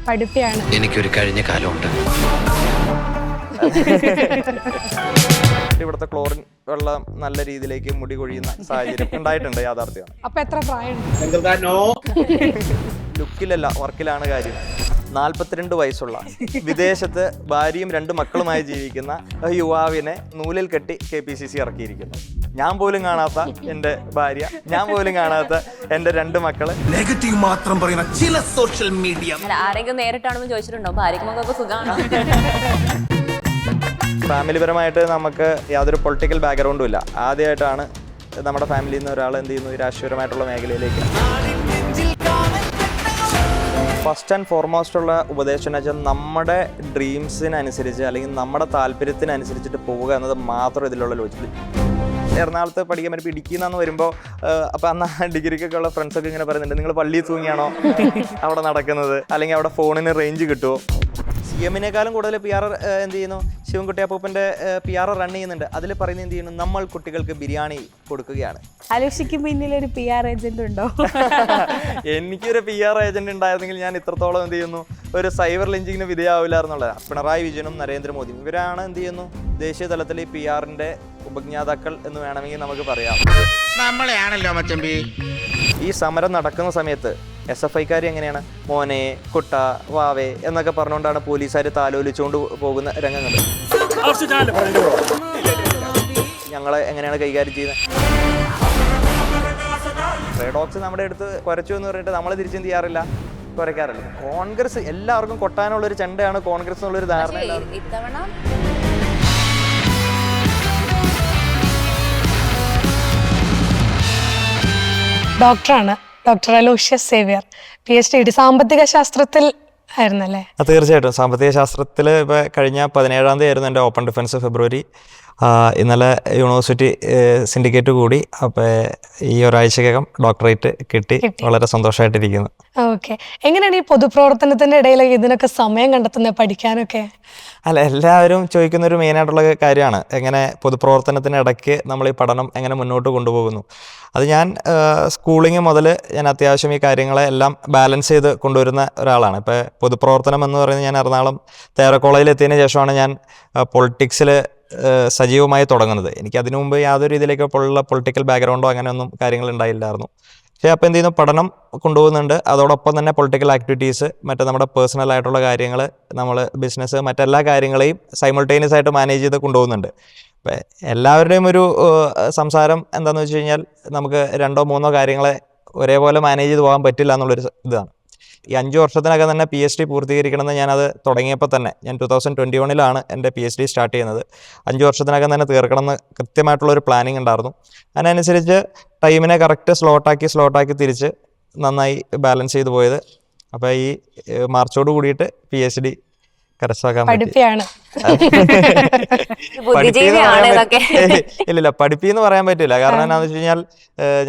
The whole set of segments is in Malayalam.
പഠിപ്പിയാണ്. എനിക്കൊരു കഴിഞ്ഞ കാലമുണ്ട്. ഇവിടുത്തെ ക്ലോറിൻ വെള്ളം നല്ല രീതിയിലേക്ക് മുടി കൊഴിയുന്ന സാഹചര്യം ഉണ്ടായിട്ടുണ്ട്, യാഥാർത്ഥ്യമാണ്. അപ്പൊ എത്ര പ്രായമുണ്ട്? ലുക്കിലല്ല, വർക്കിലാണ് കാര്യം. 42 വയസ്സുള്ള വിദേശത്ത് ഭാര്യയും 2 മക്കളുമായി ജീവിക്കുന്ന യുവാവിനെ നൂലിൽ കെട്ടി KPCC ഇറക്കിയിരിക്കുന്നു. ഞാൻ പോലും കാണാത്ത എൻ്റെ ഭാര്യ, ഞാൻ പോലും കാണാത്ത എൻ്റെ 2 മക്കള്. നെഗറ്റീവ് മാത്രം പറയുന്ന ചില സോഷ്യൽ മീഡിയ. ആരെങ്കിലും നേരിട്ടാണെന്ന് ചോദിച്ചിട്ടുണ്ടോ? ഭാര്യയ്ക്ക് മക്കൾക്ക് സുഖമാണ്. ഫാമിലിപരമായിട്ട് നമുക്ക് യാതൊരു പൊളിറ്റിക്കൽ ബാക്ക്ഗ്രൗണ്ടും ഇല്ല. ആദ്യമായിട്ടാണ് നമ്മുടെ ഫാമിലിയിൽ നിന്ന് ഒരാൾ എന്ത് ചെയ്യുന്നു, രാഷ്ട്രീയപരമായിട്ടുള്ള മേഖലയിലേക്ക്. ഫസ്റ്റ് ആൻഡ് ഫോർമോസ്റ്റ് ഉള്ള ഉപദേശം എന്ന് വെച്ചാൽ നമ്മുടെ ഡ്രീംസിനനുസരിച്ച് അല്ലെങ്കിൽ നമ്മുടെ താല്പര്യത്തിനനുസരിച്ചിട്ട് പോവുക എന്നത് മാത്രം ഇതിലുള്ള ലോജിക്ക്. എറണാകുളത്ത് പഠിക്കാൻ പറ്റും, ഇടുക്കിന്ന് വരുമ്പോൾ അപ്പോൾ അന്ന് ഡിഗ്രിക്കൊക്കെ ഉള്ള ഫ്രണ്ട്സൊക്കെ ഇങ്ങനെ പറയുന്നുണ്ട്, നിങ്ങൾ പള്ളിയിൽ തൂങ്ങിയാണോ അവിടെ നടക്കുന്നത്, അല്ലെങ്കിൽ അവിടെ ഫോണിന് റേഞ്ച് കിട്ടുമോ? CM-നേക്കാളും കൂടുതൽ PR എന്ത് ചെയ്യുന്നു, ശിവൻകുട്ടി അപ്പൂപ്പൻ്റെ PR റൺ ചെയ്യുന്നുണ്ട്. അതിൽ പറയുന്നത് എന്ത് ചെയ്യുന്നു, നമ്മൾ കുട്ടികൾക്ക് ബിരിയാണി കൊടുക്കുകയാണ്. അലോഷിക്ക് പിന്നിൽ ഒരു PR ഏജന്റ് ഉണ്ടോ? എനിക്കൊരു PR ഏജന്റ് ഉണ്ടായിരുന്നെങ്കിൽ ഞാൻ ഇത്രത്തോളം എന്ത് ചെയ്യുന്നു, ഒരു സൈബർ ലിഞ്ചിങ്ങിന് വിധേയമാവില്ലായിരുന്നുള്ളത്. പിണറായി വിജയനും നരേന്ദ്രമോദിയും ഇവരാണ് എന്ത് ചെയ്യുന്നു, ദേശീയ തലത്തിൽ ഈ PR-ന്റെ ഉപജ്ഞാതാക്കൾ എന്ന് വേണമെങ്കിൽ നമുക്ക് പറയാം. നമ്മളെയാണല്ലോ മച്ചമ്പി. ഈ സമരം നടക്കുന്ന സമയത്ത് SFI-ക്കാർ എങ്ങനെയാണ്, മോനെ, കുട്ട, വാവേ എന്നൊക്കെ പറഞ്ഞുകൊണ്ടാണ് പോലീസുകാർ താലോലിച്ചുകൊണ്ട് പോകുന്ന രംഗങ്ങൾ. ഞങ്ങളെ എങ്ങനെയാണ് കൈകാര്യം ചെയ്യുന്നത്? റെഡോക്സ് നമ്മുടെ അടുത്ത് കുരച്ചു എന്ന് പറഞ്ഞിട്ട് നമ്മൾ തിരിച്ചെന്ത് ചെയ്യാറില്ല, കുരയ്ക്കാറില്ല. കോൺഗ്രസ് എല്ലാവർക്കും കൊട്ടാനുള്ളൊരു ചെണ്ടയാണ് കോൺഗ്രസ് എന്നുള്ളൊരു ധാരണ. ഇത്തവണ ഡോക്ടറാണ്, ഡോക്ടർ അലോഷ്യസ് സേവ്യർ, PhD സാമ്പത്തിക ശാസ്ത്രത്തിൽ ആയിരുന്നല്ലേ? തീർച്ചയായിട്ടും സാമ്പത്തിക ശാസ്ത്രത്തിൽ ഇപ്പോൾ കഴിഞ്ഞ 17-ാം തീയതി ആയിരുന്നു എൻ്റെ ഓപ്പൺ ഡിഫൻസ്, ഫെബ്രുവരി. ഇന്നലെ യൂണിവേഴ്സിറ്റി സിൻഡിക്കേറ്റ് കൂടി. അപ്പോൾ ഈ ഒരാഴ്ചക്കകം ഡോക്ടറേറ്റ് കിട്ടി. വളരെ സന്തോഷമായിട്ടിരിക്കുന്നു. ഓക്കെ. എങ്ങനെയാണ് ഈ പൊതുപ്രവർത്തനത്തിൻ്റെ ഇടയിൽ ഇതിനൊക്കെ സമയം കണ്ടെത്തുന്നത്, പഠിക്കാനൊക്കെ? അല്ല, എല്ലാവരും ചോദിക്കുന്നൊരു മെയിനായിട്ടുള്ള കാര്യമാണ്, എങ്ങനെ പൊതുപ്രവർത്തനത്തിനിടയ്ക്ക് നമ്മൾ ഈ പഠനം എങ്ങനെ മുന്നോട്ട് കൊണ്ടുപോകുന്നു. അത് ഞാൻ സ്കൂളിങ് മുതൽ ഞാൻ അത്യാവശ്യം ഈ കാര്യങ്ങളെ എല്ലാം ബാലൻസ് ചെയ്ത് കൊണ്ടുവരുന്ന ഒരാളാണ്. ഇപ്പോൾ പൊതുപ്രവർത്തനം എന്ന് പറയുന്നത് ഞാൻ എറണാകുളം തേവര കോളേജിൽ എത്തിയതിന് ശേഷമാണ് ഞാൻ പൊളിറ്റിക്സിൽ സജീവമായി തുടങ്ങുന്നത്. എനിക്ക് അതിനു മുമ്പ് യാതൊരു രീതിയിലേക്കുള്ള പൊളിറ്റിക്കൽ ബാക്ക്ഗ്രൗണ്ടോ അങ്ങനെയൊന്നും കാര്യങ്ങൾ ഉണ്ടായില്ലായിരുന്നു. പക്ഷേ അപ്പോൾ എന്ത് ചെയ്യുന്നു, പഠനം കൊണ്ടുപോകുന്നുണ്ട്, അതോടൊപ്പം തന്നെ പൊളിറ്റിക്കൽ ആക്ടിവിറ്റീസ്, മറ്റേ നമ്മുടെ പേഴ്സണൽ ആയിട്ടുള്ള കാര്യങ്ങൾ, നമ്മൾ ബിസിനസ്, മറ്റെല്ലാ കാര്യങ്ങളെയും സൈമിൾട്ടേനിയസ് ആയിട്ട് മാനേജ് ചെയ്ത് കൊണ്ടുപോകുന്നുണ്ട്. അപ്പം എല്ലാവരുടെയും ഒരു സംസാരം എന്താണെന്ന് വെച്ച് കഴിഞ്ഞാൽ, നമുക്ക് 2-3 കാര്യങ്ങളെ ഒരേപോലെ മാനേജ് ചെയ്ത് പോകാൻ പറ്റില്ല എന്നുള്ളൊരു ഇതാണ്. ഈ 5 വർഷത്തിനകം തന്നെ PhD പൂർത്തീകരിക്കണമെന്ന് ഞാനത് തുടങ്ങിയപ്പോൾ തന്നെ, ഞാൻ 2021-ലാണ് എൻ്റെ PhD സ്റ്റാർട്ട് ചെയ്യുന്നത്. 5 വർഷത്തിനകം തന്നെ തീർക്കണമെന്ന് കൃത്യമായിട്ടുള്ളൊരു പ്ലാനിങ് ഉണ്ടായിരുന്നു. അതിനനുസരിച്ച് ടൈമിനെ കറക്റ്റ് സ്ലോട്ടാക്കി തിരിച്ച് നന്നായി ബാലൻസ് ചെയ്ത് പോയത്. അപ്പോൾ ഈ മാർച്ചോട് കൂടിയിട്ട് PhD കരസ്ഥമാക്കാൻ പഠിപ്പിയാണ്. ഇല്ലില്ല, പഠിപ്പിന്ന് പറയാൻ പറ്റില്ല. കാരണം എന്താണെന്ന് വെച്ച് കഴിഞ്ഞാൽ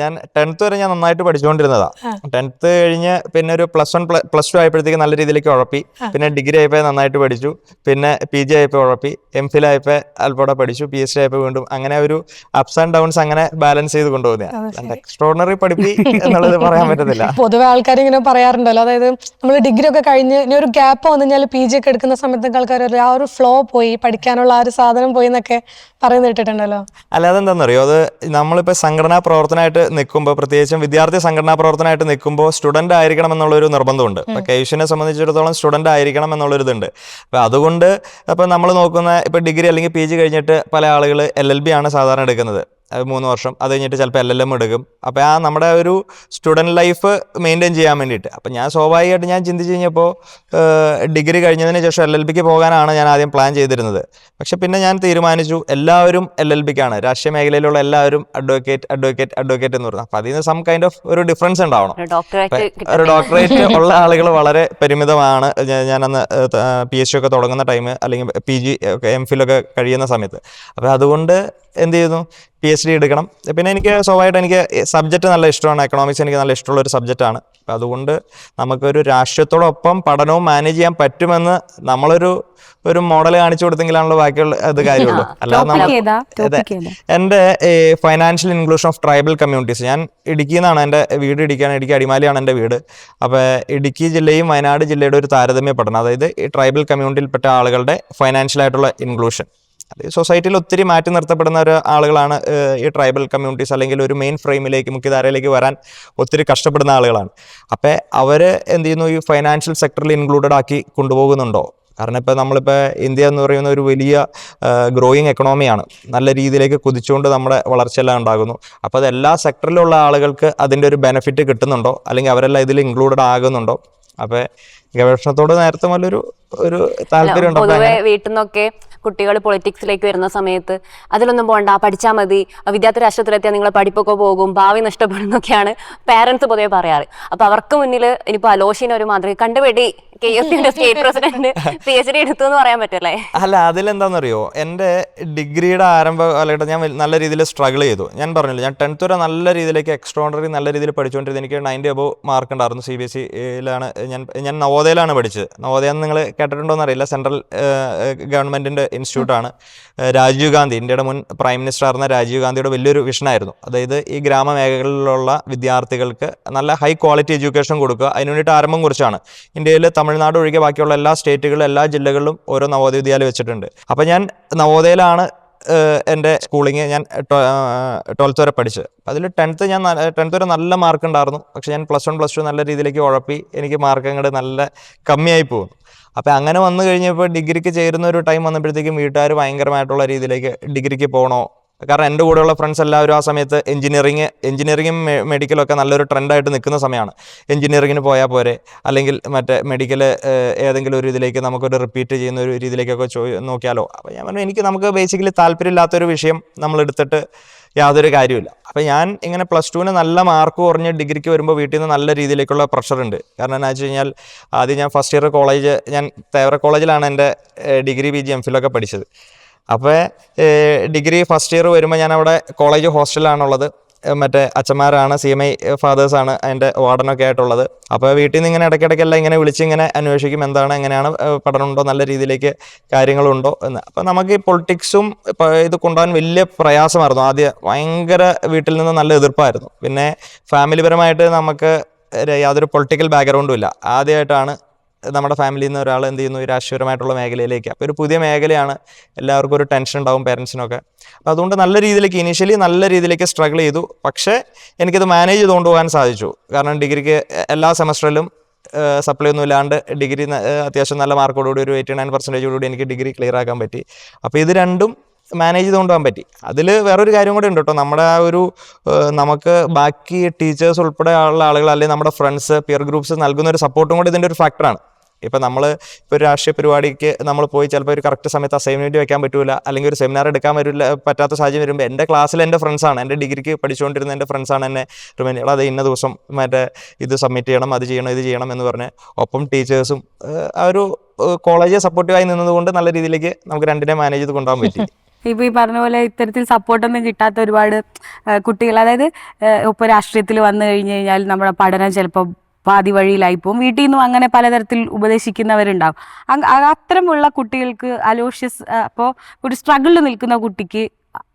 ഞാൻ 10th വരെ ഞാൻ നന്നായിട്ട് പഠിച്ചുകൊണ്ടിരുന്നതാണ്. 10th കഴിഞ്ഞ് പിന്നെ ഒരു +1 +2 ആയപ്പോഴത്തേക്ക് നല്ല രീതിയിലേക്ക് ഉഴപ്പി. പിന്നെ ഡിഗ്രി ആയപ്പോൾ നന്നായിട്ട് പഠിച്ചു. പിന്നെ PG ആയപ്പോൾ ഉഴപ്പി. MPhil ആയപ്പോൾ അല്പം പഠിച്ചു. PhD ആയപ്പോൾ വീണ്ടും. അങ്ങനെ ഒരു അപ്സ് ആൻഡ് ഡൗൺസ് അങ്ങനെ ബാലൻസ് ചെയ്ത് കൊണ്ടുപോകുന്നതാണ്. എക്സ്ട്രോർഡിനറി പഠിപ്പി എന്നുള്ളത് പറയാൻ പറ്റത്തില്ല. പൊതുവെ ആൾക്കാർ ഇങ്ങനെ പറയാറുണ്ടല്ലോ, അതായത് നമ്മൾ ഡിഗ്രി ഒക്കെ കഴിഞ്ഞ് ഇനി ഒരു ഗ്യാപ്പ് വന്നു കഴിഞ്ഞാൽ PG ഒക്കെ എടുക്കുന്ന സമയത്തൊക്കെ ആൾക്കാർ ആ ഒരു ഫ്ലോ പോയി, പഠിക്കാനുള്ള ആ ഒരു സാധനം പോയി എന്നൊക്കെ പറയുന്നത് കേട്ടിട്ടുണ്ടല്ലോ. അല്ല, അതെന്താണെന്നറിയോ, അത് നമ്മളിപ്പോൾ സംഘടനാ പ്രവർത്തനമായിട്ട് നിൽക്കുമ്പോൾ, പ്രത്യേകിച്ചും വിദ്യാർത്ഥി സംഘടനാ പ്രവർത്തനമായിട്ട് നിൽക്കുമ്പോൾ സ്റ്റുഡൻ്റ് ആയിരിക്കണം എന്നുള്ളൊരു നിർബന്ധമുണ്ട്. ഇപ്പോൾ KUSHനെ സംബന്ധിച്ചിടത്തോളം സ്റ്റുഡൻ്റ് ആയിരിക്കണം എന്നുള്ളൊരിതുണ്ട്. അപ്പോൾ അതുകൊണ്ട് ഇപ്പോൾ നമ്മൾ നോക്കുന്ന ഇപ്പോൾ ഡിഗ്രി അല്ലെങ്കിൽ PG കഴിഞ്ഞിട്ട് പല ആളുകൾ LLB ആണ് സാധാരണ എടുക്കുന്നത്. 3 വർഷം, അത് കഴിഞ്ഞിട്ട് ചിലപ്പോൾ LLM എടുക്കും. അപ്പോൾ നമ്മുടെ ഒരു സ്റ്റുഡൻറ്റ് ലൈഫ് മെയിൻറ്റെയിൻ ചെയ്യാൻ വേണ്ടിയിട്ട്. അപ്പോൾ ഞാൻ സ്വാഭാവികമായിട്ട് ഞാൻ ചിന്തിച്ച് കഴിഞ്ഞപ്പോൾ ഡിഗ്രി കഴിഞ്ഞതിന് ശേഷം LLBക്ക് പോകാനാണ് ഞാൻ ആദ്യം പ്ലാൻ ചെയ്തിരുന്നത്. പക്ഷെ പിന്നെ ഞാൻ തീരുമാനിച്ചു, എല്ലാവരും LLBക്കാണ്, രാഷ്ട്രീയ മേഖലയിലുള്ള എല്ലാവരും അഡ്വക്കേറ്റ് എന്ന് പറഞ്ഞു. അപ്പോൾ അതിൽ നിന്ന് സം കൈൻഡ് ഓഫ് ഒരു ഡിഫറൻസ് ഉണ്ടാവണം. ഒരു ഡോക്ടറേറ്റ് ഉള്ള ആളുകൾ വളരെ പരിമിതമാണ്. ഞാനന്ന് PhD ഒക്കെ തുടങ്ങുന്ന ടൈം, അല്ലെങ്കിൽ PG MPhil ഒക്കെ കഴിയുന്ന സമയത്ത്. അപ്പോൾ അതുകൊണ്ട് എന്ത് ചെയ്യുന്നു, PhD എടുക്കണം. പിന്നെ എനിക്ക് സ്വാഭാവികമായിട്ട് എനിക്ക് സബ്ജക്റ്റ് നല്ല ഇഷ്ടമാണ്. എക്കണോമിക്സ് എനിക്ക് നല്ല ഇഷ്ടമുള്ളൊരു സബ്ജക്റ്റാണ്. അപ്പം അതുകൊണ്ട് നമുക്കൊരു രാഷ്ട്രീയത്തോടൊപ്പം പഠനവും മാനേജ് ചെയ്യാൻ പറ്റുമെന്ന് ഒരു മോഡൽ കാണിച്ചു കൊടുത്തെങ്കിലാണല്ലോ ബാക്കിയുള്ള അത് കാര്യമുള്ളൂ. അല്ലാതെ നമ്മൾ എൻ്റെ financial inclusion of tribal communities, ഞാൻ ഇടുക്കിയിൽ നിന്നാണ്, എൻ്റെ വീട് ഇടുക്കിയാണ്, ഇടുക്കി അടിമാലിയാണ് എൻ്റെ വീട്. അപ്പോൾ ഇടുക്കി ജില്ലയും വയനാട് ജില്ലയുടെ ഒരു താരതമ്യ പഠനം, അതായത് ഈ ട്രൈബൽ കമ്മ്യൂണിറ്റിയിൽപ്പെട്ട ആളുകളുടെ ഫൈനാൻഷ്യലായിട്ടുള്ള ഇൻക്ലൂഷൻ. സൊസൈറ്റിയിൽ ഒത്തിരി മാറ്റി നിർത്തപ്പെടുന്ന ഒരു ആളുകളാണ് ഈ ട്രൈബൽ കമ്മ്യൂണിറ്റീസ്, അല്ലെങ്കിൽ ഒരു മെയിൻ ഫ്രെയിമിലേക്ക് മുഖ്യധാരയിലേക്ക് വരാൻ ഒത്തിരി കഷ്ടപ്പെടുന്ന ആളുകളാണ്. അപ്പോൾ അവർ എന്ത് ചെയ്യുന്നു, ഈ ഫൈനാൻഷ്യൽ സെക്ടറിൽ ഇൻക്ലൂഡഡ് ആക്കി കൊണ്ടുപോകുന്നുണ്ടോ? കാരണം ഇപ്പോൾ നമ്മളിപ്പോൾ ഇന്ത്യ എന്ന് പറയുന്ന ഒരു വലിയ ഗ്രോയിങ് എക്കണോമിയാണ്, നല്ല രീതിയിലേക്ക് കുതിച്ചുകൊണ്ട് നമ്മുടെ വളർച്ചയെല്ലാം ഉണ്ടാകുന്നു. അപ്പോൾ അത് എല്ലാ സെക്ടറിലുള്ള ആളുകൾക്ക് അതിൻ്റെ ഒരു ബെനിഫിറ്റ് കിട്ടുന്നുണ്ടോ, അല്ലെങ്കിൽ അവരെല്ലാം ഇതിൽ ഇൻക്ലൂഡഡ് ആകുന്നുണ്ടോ? അപ്പോൾ ഗവേഷണത്തോട് നേരത്തെ മുതലൊരു താല്പര്യം ഉണ്ടോ? പൊതുവെ വീട്ടിൽ നിന്നൊക്കെ കുട്ടികൾ പൊളിറ്റിക്സിലേക്ക് വരുന്ന സമയത്ത് അതിലൊന്നും പോകണ്ട, പഠിച്ചാൽ മതി, വിദ്യാർത്ഥി രാഷ്ട്രത്തിലെത്തിയാൽ നിങ്ങൾ പഠിപ്പൊക്കെ പോകും, ഭാവി നഷ്ടപ്പെടുന്നൊക്കെയാണ് പാരന്റ്സ് പൊതുവെ പറയാറ്. അപ്പൊ അവർക്ക് മുന്നിൽ ഇനിയിപ്പോ അലോഷിനെ ഒരു മാതൃക കണ്ടുപിടി, KSCയുടെ സ്റ്റേറ്റ് പ്രസിഡന്റ് PhD എടുത്തു എന്ന് പറയാൻ പറ്റല്ലേ? അല്ല, അതിലെന്താണെന്നറിയോ, എൻ്റെ ഡിഗ്രിയുടെ ആരംഭകാലഘട്ടം ഞാൻ നല്ല രീതിയിൽ സ്ട്രഗിൾ ചെയ്തു. ഞാൻ പറഞ്ഞില്ല, ഞാൻ 10th വരെ നല്ല രീതിയിലേക്ക് എക്സ്ട്രോണറി നല്ല രീതിയിൽ പഠിച്ചുകൊണ്ടിരുന്നത്. എനിക്ക് 90 above മാർക്ക് ഉണ്ടായിരുന്നു. CBSEയിലാണ് ഞാൻ നവോദയയിലാണ് പഠിച്ചത്. നവോദയ നിങ്ങൾ കേട്ടിട്ടുണ്ടോയെന്ന് അറിയില്ല, സെൻട്രൽ ഗവൺമെൻറ്റിൻ്റെ ഇൻസ്റ്റിറ്റ്യൂട്ടാണ്. രാജീവ് ഗാന്ധി, ഇന്ത്യയുടെ മുൻ പ്രൈം മിനിസ്റ്റർ ആയിരുന്ന രാജീവ് ഗാന്ധിയുടെ വലിയൊരു വിഷനായിരുന്നു. അതായത് ഈ ഗ്രാമമേഖലകളിലുള്ള വിദ്യാർത്ഥികൾക്ക് നല്ല ഹൈ ക്വാളിറ്റി എഡ്യൂക്കേഷൻ കൊടുക്കുക. അതിന് വേണ്ടിയിട്ട് ആരംഭം കുറിച്ചാണ്. ഇന്ത്യയിൽ തമിഴ്നാട് ഒഴികെ ബാക്കിയുള്ള എല്ലാ സ്റ്റേറ്റുകളിലും എല്ലാ ജില്ലകളിലും ഓരോ നവോദയ വിദ്യാലയം വെച്ചിട്ടുണ്ട്. അപ്പോൾ ഞാൻ നവോദയയിലാണ് എൻ്റെ സ്കൂളിങ്. ഞാൻ 12th വരെ പഠിച്ചത്. അതിൽ 10th വരെ നല്ല മാർക്ക് ഉണ്ടായിരുന്നു. പക്ഷേ ഞാൻ +1 +2 നല്ല രീതിയിലേക്ക് ഉഴപ്പി എനിക്ക് മാർക്ക് അങ്ങോട്ട് നല്ല കമ്മിയായി പോകുന്നു. അപ്പോൾ അങ്ങനെ വന്നു കഴിഞ്ഞപ്പോൾ ഡിഗ്രിക്ക് ചേരുന്ന ഒരു ടൈം വന്നപ്പോഴത്തേക്കും വീട്ടുകാർ ഭയങ്കരമായിട്ടുള്ള രീതിയിലേക്ക് ഡിഗ്രിക്ക് പോകണോ, കാരണം എൻ്റെ കൂടെയുള്ള ഫ്രണ്ട്സ് എല്ലാവരും ആ സമയത്ത് എഞ്ചിനീയറിങ്ങും മെഡിക്കലൊക്കെ നല്ലൊരു ട്രെൻഡായിട്ട് നിൽക്കുന്ന സമയമാണ്. എഞ്ചിനീയറിങ്ങിന് പോയാൽ പോരെ, അല്ലെങ്കിൽ മറ്റേ മെഡിക്കൽ ഏതെങ്കിലും ഒരു ഇതിലേക്ക് നമുക്കൊരു റിപ്പീറ്റ് ചെയ്യുന്ന ഒരു രീതിയിലേക്കൊക്കെ നോക്കിയാലോ. അപ്പോൾ ഞാൻ പറഞ്ഞു, നമുക്ക് ബേസിക്കലി താല്പര്യമില്ലാത്തൊരു വിഷയം നമ്മളെടുത്തിട്ട് യാതൊരു കാര്യമില്ല. അപ്പോൾ ഞാൻ ഇങ്ങനെ +2 നല്ല മാർക്ക് കുറഞ്ഞ് ഡിഗ്രിക്ക് വരുമ്പോൾ വീട്ടിൽ നിന്ന് നല്ല രീതിയിലേക്കുള്ള പ്രഷറുണ്ട്. കാരണം എന്താ വെച്ച് കഴിഞ്ഞാൽ, ആദ്യം ഞാൻ ഫസ്റ്റ് ഇയർ കോളേജ്, ഞാൻ തേവര കോളേജിലാണ് എൻ്റെ ഡിഗ്രി PG MPhil ഒക്കെ പഠിച്ചത്. അപ്പോൾ ഡിഗ്രി ഫസ്റ്റ് ഇയർ വരുമ്പോൾ ഞാൻ അവിടെ കോളേജ് ഹോസ്റ്റലിലാണുള്ളത്. മറ്റേ അച്ഛന്മാരാണ്, CMI ഫാദേഴ്സാണ് അതിൻ്റെ വാർഡനൊക്കെ ആയിട്ടുള്ളത്. അപ്പോൾ വീട്ടിൽ നിന്ന് ഇങ്ങനെ ഇടയ്ക്കിടയ്ക്കെല്ലാം ഇങ്ങനെ വിളിച്ചിങ്ങനെ അന്വേഷിക്കും, എന്താണ്, എങ്ങനെയാണ്, പഠനമുണ്ടോ, നല്ല രീതിയിലേക്ക് കാര്യങ്ങളുണ്ടോ എന്ന്. അപ്പോൾ നമുക്ക് ഈ പൊളിറ്റിക്സും ഇത് കൊണ്ടുപോകാൻ വലിയ പ്രയാസമായിരുന്നു. ആദ്യം ഭയങ്കര വീട്ടിൽ നിന്ന് നല്ല എതിർപ്പായിരുന്നു. പിന്നെ ഫാമിലിപരമായിട്ട് നമുക്ക് യാതൊരു പൊളിറ്റിക്കൽ ബാക്ക്ഗ്രൗണ്ടും ഇല്ല. ആദ്യമായിട്ടാണ് നമ്മുടെ ഫാമിലിയിൽ നിന്ന് ഒരാൾ എന്ത് ചെയ്യുന്നു, ഈ രാഷ്ട്രീയപരമായിട്ടുള്ള മേഖലയിലേക്ക്. അപ്പോൾ ഒരു പുതിയ മേഖലയാണ്, എല്ലാവർക്കും ഒരു ടെൻഷൻ ഉണ്ടാവും, പേരൻസിനൊക്കെ. അപ്പോൾ അതുകൊണ്ട് നല്ല രീതിയിലേക്ക് ഇനീഷ്യലി നല്ല രീതിയിലേക്ക് സ്ട്രഗിൾ ചെയ്തു. പക്ഷേ എനിക്കത് മാനേജ് ചെയ്തുകൊണ്ട് പോകാൻ സാധിച്ചു. കാരണം ഡിഗ്രിക്ക് എല്ലാ സെമസ്റ്ററിലും സപ്ലൈ ഒന്നും ഇല്ലാണ്ട് ഡിഗ്രി അത്യാവശ്യം നല്ല മാർക്കോടുകൂടി ഒരു 89% എനിക്ക് ഡിഗ്രി ക്ലിയർ ആക്കാൻ പറ്റി. അപ്പോൾ ഇത് രണ്ടും മാനേജ് ചെയ്തുകൊണ്ട് പോകാൻ പറ്റി. അതിൽ വേറൊരു കാര്യം കൂടെ ഉണ്ട് കേട്ടോ, നമ്മുടെ ആ ഒരു നമുക്ക് ബാക്കി ടീച്ചേഴ്സ് ഉൾപ്പെടെ ഉള്ള ആളുകൾ, അല്ലെങ്കിൽ നമ്മുടെ ഫ്രണ്ട്സ്, പിയർ ഗ്രൂപ്പ്സ് നൽകുന്ന ഒരു സപ്പോർട്ടും കൂടി ഇതിൻ്റെ ഒരു ഫാക്ടറാണ്. ഇപ്പോൾ ഇപ്പോൾ ഒരു രാഷ്ട്രീയ പരിപാടിക്ക് നമ്മൾ പോയി ചിലപ്പോൾ ഒരു കറക്റ്റ് സമയത്ത് അസൈൻമെൻറ്റ് വെക്കാൻ പറ്റില്ല, അല്ലെങ്കിൽ ഒരു സെമിനാർ എടുക്കാൻ പറ്റാത്ത സാഹചര്യം വരുമ്പോൾ എൻ്റെ ക്ലാസ്സിൽ എൻ്റെ ഫ്രണ്ട്സാണ്, എൻ്റെ ഡിഗ്രിക്ക് പഠിച്ചുകൊണ്ടിരുന്ന എൻ്റെ ഫ്രണ്ട്സാണ് എന്നെ റിമൈൻഡ് ചെയ്യണം, അത് ഇന്ന ദിവസം മറ്റേ ഇത് സബ്മിറ്റ് ചെയ്യണം, അത് ചെയ്യണം, ഇത് ചെയ്യണം എന്ന് പറഞ്ഞ്. ഒപ്പം ടീച്ചേഴ്സും ആ ഒരു കോളേജ് സപ്പോർട്ടീവായി നിന്നതുകൊണ്ട് നല്ല രീതിയിലേക്ക് നമുക്ക് രണ്ടിനെ മാനേജ് ചെയ്ത് കൊണ്ടുപോകാൻ പറ്റി. ഇപ്പോൾ ഈ പറഞ്ഞ പോലെ ഇത്തരത്തിൽ സപ്പോർട്ടൊന്നും കിട്ടാത്ത ഒരുപാട് കുട്ടികൾ, അതായത് ഇപ്പോൾ രാഷ്ട്രീയത്തിൽ വന്നു കഴിഞ്ഞ് കഴിഞ്ഞാൽ നമ്മുടെ പഠനം ചിലപ്പോൾ പാതി വഴിയിലായിപ്പോവും. വീട്ടിൽ നിന്നും അങ്ങനെ പലതരത്തിൽ ഉപദേശിക്കുന്നവരുണ്ടാവും. അത്തരമുള്ള കുട്ടികൾക്ക് അലോഷ്യസ്, അപ്പോൾ ഒരു സ്ട്രഗിളിൽ നിൽക്കുന്ന കുട്ടിക്ക്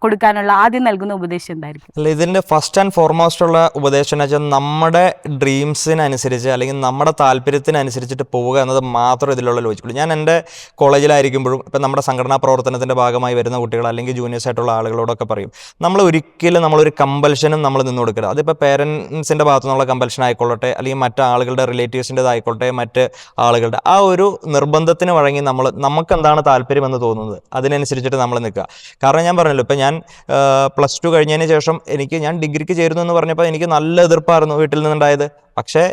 കൊടുക്കാനുള്ള ആദ്യം നൽകുന്ന ഉപദേശം എന്തായിരിക്കും? അല്ല, ഇതിൻ്റെ ഫസ്റ്റ് ആൻഡ് ഫോർമോസ്റ്റ് ഉള്ള ഉപദേശം എന്ന് വെച്ചാൽ നമ്മുടെ ഡ്രീംസിനനുസരിച്ച് അല്ലെങ്കിൽ നമ്മുടെ താല്പര്യത്തിനനുസരിച്ചിട്ട് പോവുക എന്നത് മാത്രം ഇതിലുള്ള ലോജിക്കുള്ളൂ. ഞാൻ എൻ്റെ കോളേജിലായിരിക്കുമ്പോഴും ഇപ്പം നമ്മുടെ സംഘടനാ പ്രവർത്തനത്തിൻ്റെ ഭാഗമായി വരുന്ന കുട്ടികൾ അല്ലെങ്കിൽ ജൂനിയേഴ്സ് ആയിട്ടുള്ള ആളുകളോടൊക്കെ പറയും, നമ്മളൊരു കമ്പൽഷനും നമ്മൾ നിന്ന് കൊടുക്കരുത്. അതിപ്പോൾ പേരൻസിൻ്റെ ഭാഗത്തു നിന്നുള്ള കമ്പൽഷൻ ആയിക്കൊള്ളട്ടെ, അല്ലെങ്കിൽ മറ്റ് ആളുകളുടെ റിലേറ്റീവ്സിൻ്റെതായിക്കോട്ടെ, മറ്റ് ആളുകളുടെ ആ ഒരു നിർബന്ധത്തിന് വഴങ്ങി നമുക്ക് എന്താണ് താല്പര്യമെന്ന് തോന്നുന്നത് അതിനനുസരിച്ചിട്ട് നമ്മൾ നിൽക്കുക. കാരണം ഞാൻ പറഞ്ഞല്ലോ, ഇപ്പം ഞാൻ +2 കഴിഞ്ഞതിന് ശേഷം ഞാൻ ഡിഗ്രിക്ക് ചേരുന്നു എന്ന് പറഞ്ഞപ്പോൾ എനിക്ക് നല്ല എതിർപ്പായിരുന്നു വീട്ടിൽ നിന്നുണ്ടായത്. പക്ഷേ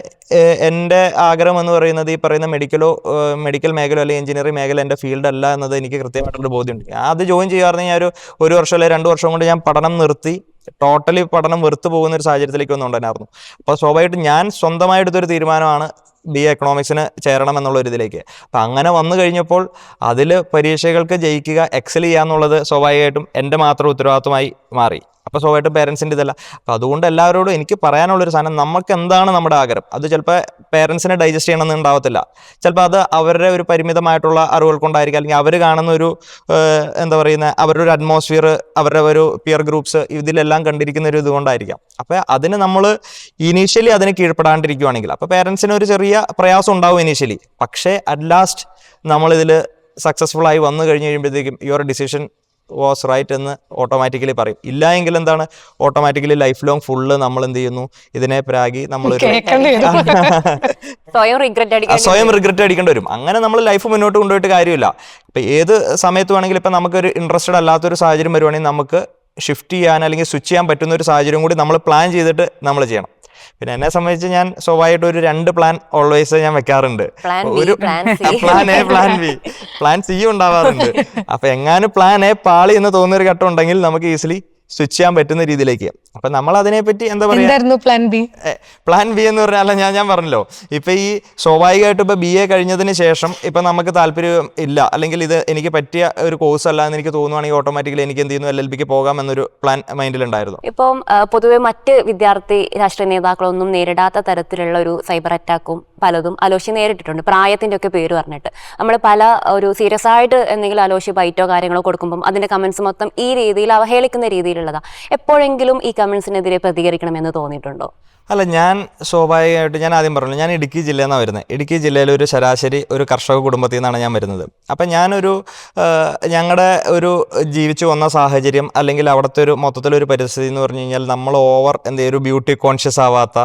എൻ്റെ ആഗ്രഹം എന്ന് പറയുന്നത് ഈ പറയുന്ന മെഡിക്കൽ മേഖല അല്ലെങ്കിൽ എഞ്ചിനീയറിംഗ് മേഖല എൻ്റെ ഫീൽഡ് അല്ല എന്നത് എനിക്ക് കൃത്യമായിട്ടുള്ള ബോധ്യമുണ്ട്. അത് ജോയിൻ ചെയ്യാറുണ്ടെങ്കിൽ ഞാൻ ഒരു വർഷം അല്ലെങ്കിൽ 2 വർഷം കൊണ്ട് ഞാൻ പഠനം നിർത്തി ടോട്ടലി പഠനം വെറുത്ത് പോകുന്ന ഒരു സാഹചര്യത്തിലേക്ക് വന്നുകൊണ്ടായിരുന്നു. അപ്പോൾ സ്വാഭാവികമായിട്ടും ഞാൻ സ്വന്തമായിട്ടൊരു തീരുമാനമാണ് BA എക്കണോമിക്സിന് ചേരണം എന്നുള്ളൊരു ഇതിലേക്ക്. അപ്പം അങ്ങനെ വന്നു കഴിഞ്ഞപ്പോൾ അതിൽ പരീക്ഷകൾക്ക് ജയിക്കുക, എക്സൽ ചെയ്യുക എന്നുള്ളത് സ്വാഭാവികമായിട്ടും എൻ്റെ മാത്രം ഉത്തരവാദിത്വമായി മാറി. അപ്പോൾ സ്വാഭാവികമായിട്ടും പേരൻസിൻ്റെ ഇതല്ല. അപ്പോൾ അതുകൊണ്ട് എല്ലാവരോടും എനിക്ക് പറയാനുള്ളൊരു സാധനം, നമുക്ക് എന്താണ് നമ്മുടെ ആഗ്രഹം, അത് ചിലപ്പോൾ പേരൻസിനെ ഡൈജസ്റ്റ് ചെയ്യണമെന്ന് ഉണ്ടാവത്തില്ല. ചിലപ്പോൾ അത് അവരുടെ ഒരു പരിമിതമായിട്ടുള്ള അറിവുകൾ കൊണ്ടായിരിക്കും, അല്ലെങ്കിൽ അവർ കാണുന്ന ഒരു എന്താ പറയുന്ന അവരുടെ ഒരു അറ്റ്മോസ്ഫിയർ, അവരുടെ ഒരു പിയർ ഗ്രൂപ്പ്സ്, ഇതിലെല്ലാം കണ്ടിരിക്കുന്ന ഒരു ഇതുകൊണ്ടായിരിക്കാം. അപ്പോൾ അതിന് നമ്മൾ ഇനീഷ്യലി അതിന് കീഴ്പ്പെടാണ്ടിരിക്കുകയാണെങ്കിൽ അപ്പോൾ പേരൻസിന് ഒരു ചെറിയ പ്രയാസം ഉണ്ടാവും ഇനീഷ്യലി. പക്ഷേ അറ്റ് ലാസ്റ്റ് നമ്മളിതിൽ സക്സസ്ഫുൾ ആയി വന്നു കഴിഞ്ഞ് കഴിയുമ്പോഴത്തേക്കും യുവർ ഡിസിഷൻ വാസ് റൈറ്റ് എന്ന് ഓട്ടോമാറ്റിക്കലി പറയും. ഇല്ല എങ്കിൽ എന്താണ്, ഓട്ടോമാറ്റിക്കലി ലൈഫ് ലോങ് ഫുള്ള് നമ്മൾ എന്ത് ചെയ്യുന്നു, ഇതിനെ പ്രാഗി നമ്മളൊരു സ്വയം റിഗ്രറ്റ് അടിക്കേണ്ടി വരും. അങ്ങനെ നമ്മൾ ലൈഫ് മുന്നോട്ട് കൊണ്ടുപോയിട്ട് കാര്യമില്ല. ഇപ്പം ഏത് സമയത്ത് വേണമെങ്കിലും ഇപ്പം നമുക്കൊരു ഇൻട്രസ്റ്റഡ് അല്ലാത്തൊരു സാഹചര്യം വരുവാണെങ്കിൽ നമുക്ക് ഷിഫ്റ്റ് ചെയ്യാൻ അല്ലെങ്കിൽ സ്വിച്ച് ചെയ്യാൻ പറ്റുന്ന ഒരു സാഹചര്യം കൂടി നമ്മൾ പ്ലാൻ ചെയ്തിട്ട് നമ്മൾ ചെയ്യണം. പിന്നെ എന്നെ സംബന്ധിച്ച് ഞാൻ സ്വാഭാവികമായിട്ട് ഒരു 2 പ്ലാൻ ഓൾവേസ് ഞാൻ വെക്കാറുണ്ട്. ഒരു plan A, plan B, plan C ഉണ്ടാവാറുണ്ട്. അപ്പൊ എങ്ങാനും പ്ലാൻ എ പാളി എന്ന് തോന്നുന്നൊരു ഘട്ടം ഉണ്ടെങ്കിൽ നമുക്ക് ഈസിലി സ്വിച്ച് ചെയ്യാൻ പറ്റുന്ന രീതിയിലേക്ക്. അപ്പൊ നമ്മൾ അതിനെപ്പറ്റി എന്താ പറയുക, പ്ലാൻ ബി എന്ന് പറഞ്ഞാൽ ഞാൻ പറഞ്ഞല്ലോ, ഇപ്പൊ ഈ സ്വാഭാവികമായിട്ടും ഇപ്പൊ BA കഴിഞ്ഞതിന് ശേഷം ഇപ്പൊ നമുക്ക് താല്പര്യം ഇല്ല, അല്ലെങ്കിൽ ഇത് എനിക്ക് പറ്റിയ ഒരു കോഴ്സ് അല്ല എന്ന് എനിക്ക് തോന്നുവാണെങ്കിൽ ഓട്ടോമാറ്റിക്കലി എനിക്ക് എന്ത് ചെയ്യുന്നു, LLBക്ക് പോകാം എന്നൊരു പ്ലാൻ മൈൻഡിലുണ്ടായിരുന്നു. ഇപ്പം പൊതുവെ മറ്റ് വിദ്യാർത്ഥി രാഷ്ട്രീയ നേതാക്കളൊന്നും നേരിടാത്ത തരത്തിലുള്ള ഒരു സൈബർ അറ്റാക്കും പലതും അലോഷി നേരിട്ടിട്ടുണ്ട്, പ്രായത്തിന്റെ ഒക്കെ പേര് പറഞ്ഞിട്ട്. നമ്മൾ പല ഒരു സീരിയസ് ആയിട്ട് എന്തെങ്കിലും അലോഷി ബൈറ്റോ കാര്യങ്ങളോ കൊടുക്കുമ്പോൾ അതിന്റെ കമന്റ്സ് മൊത്തം ഈ രീതിയിൽ അവഹേളിക്കുന്ന രീതിയിലുള്ളതാ. എപ്പോഴെങ്കിലും ഈ കമന്റ്സിനെതിരെ പ്രതികരിക്കണമെന്ന് തോന്നിയിട്ടുണ്ടോ? അല്ല, ഞാൻ സ്വാഭാവികമായിട്ട് ഞാൻ ആദ്യം പറഞ്ഞു, ഞാൻ ഇടുക്കി ജില്ലയിൽ നിന്നാണ് വരുന്നത്. ഇടുക്കി ജില്ലയിൽ ഒരു ശരാശരി ഒരു കർഷക കുടുംബത്തിൽ നിന്നാണ് ഞാൻ വരുന്നത്. അപ്പം ഞാനൊരു ഞങ്ങളുടെ ഒരു ജീവിച്ചു വന്ന സാഹചര്യം, അല്ലെങ്കിൽ അവിടുത്തെ ഒരു മൊത്തത്തിലൊരു പരിസ്ഥിതി എന്ന് പറഞ്ഞു കഴിഞ്ഞാൽ നമ്മൾ ഓവർ ഒരു ബ്യൂട്ടി കോൺഷ്യസ് ആവാത്ത,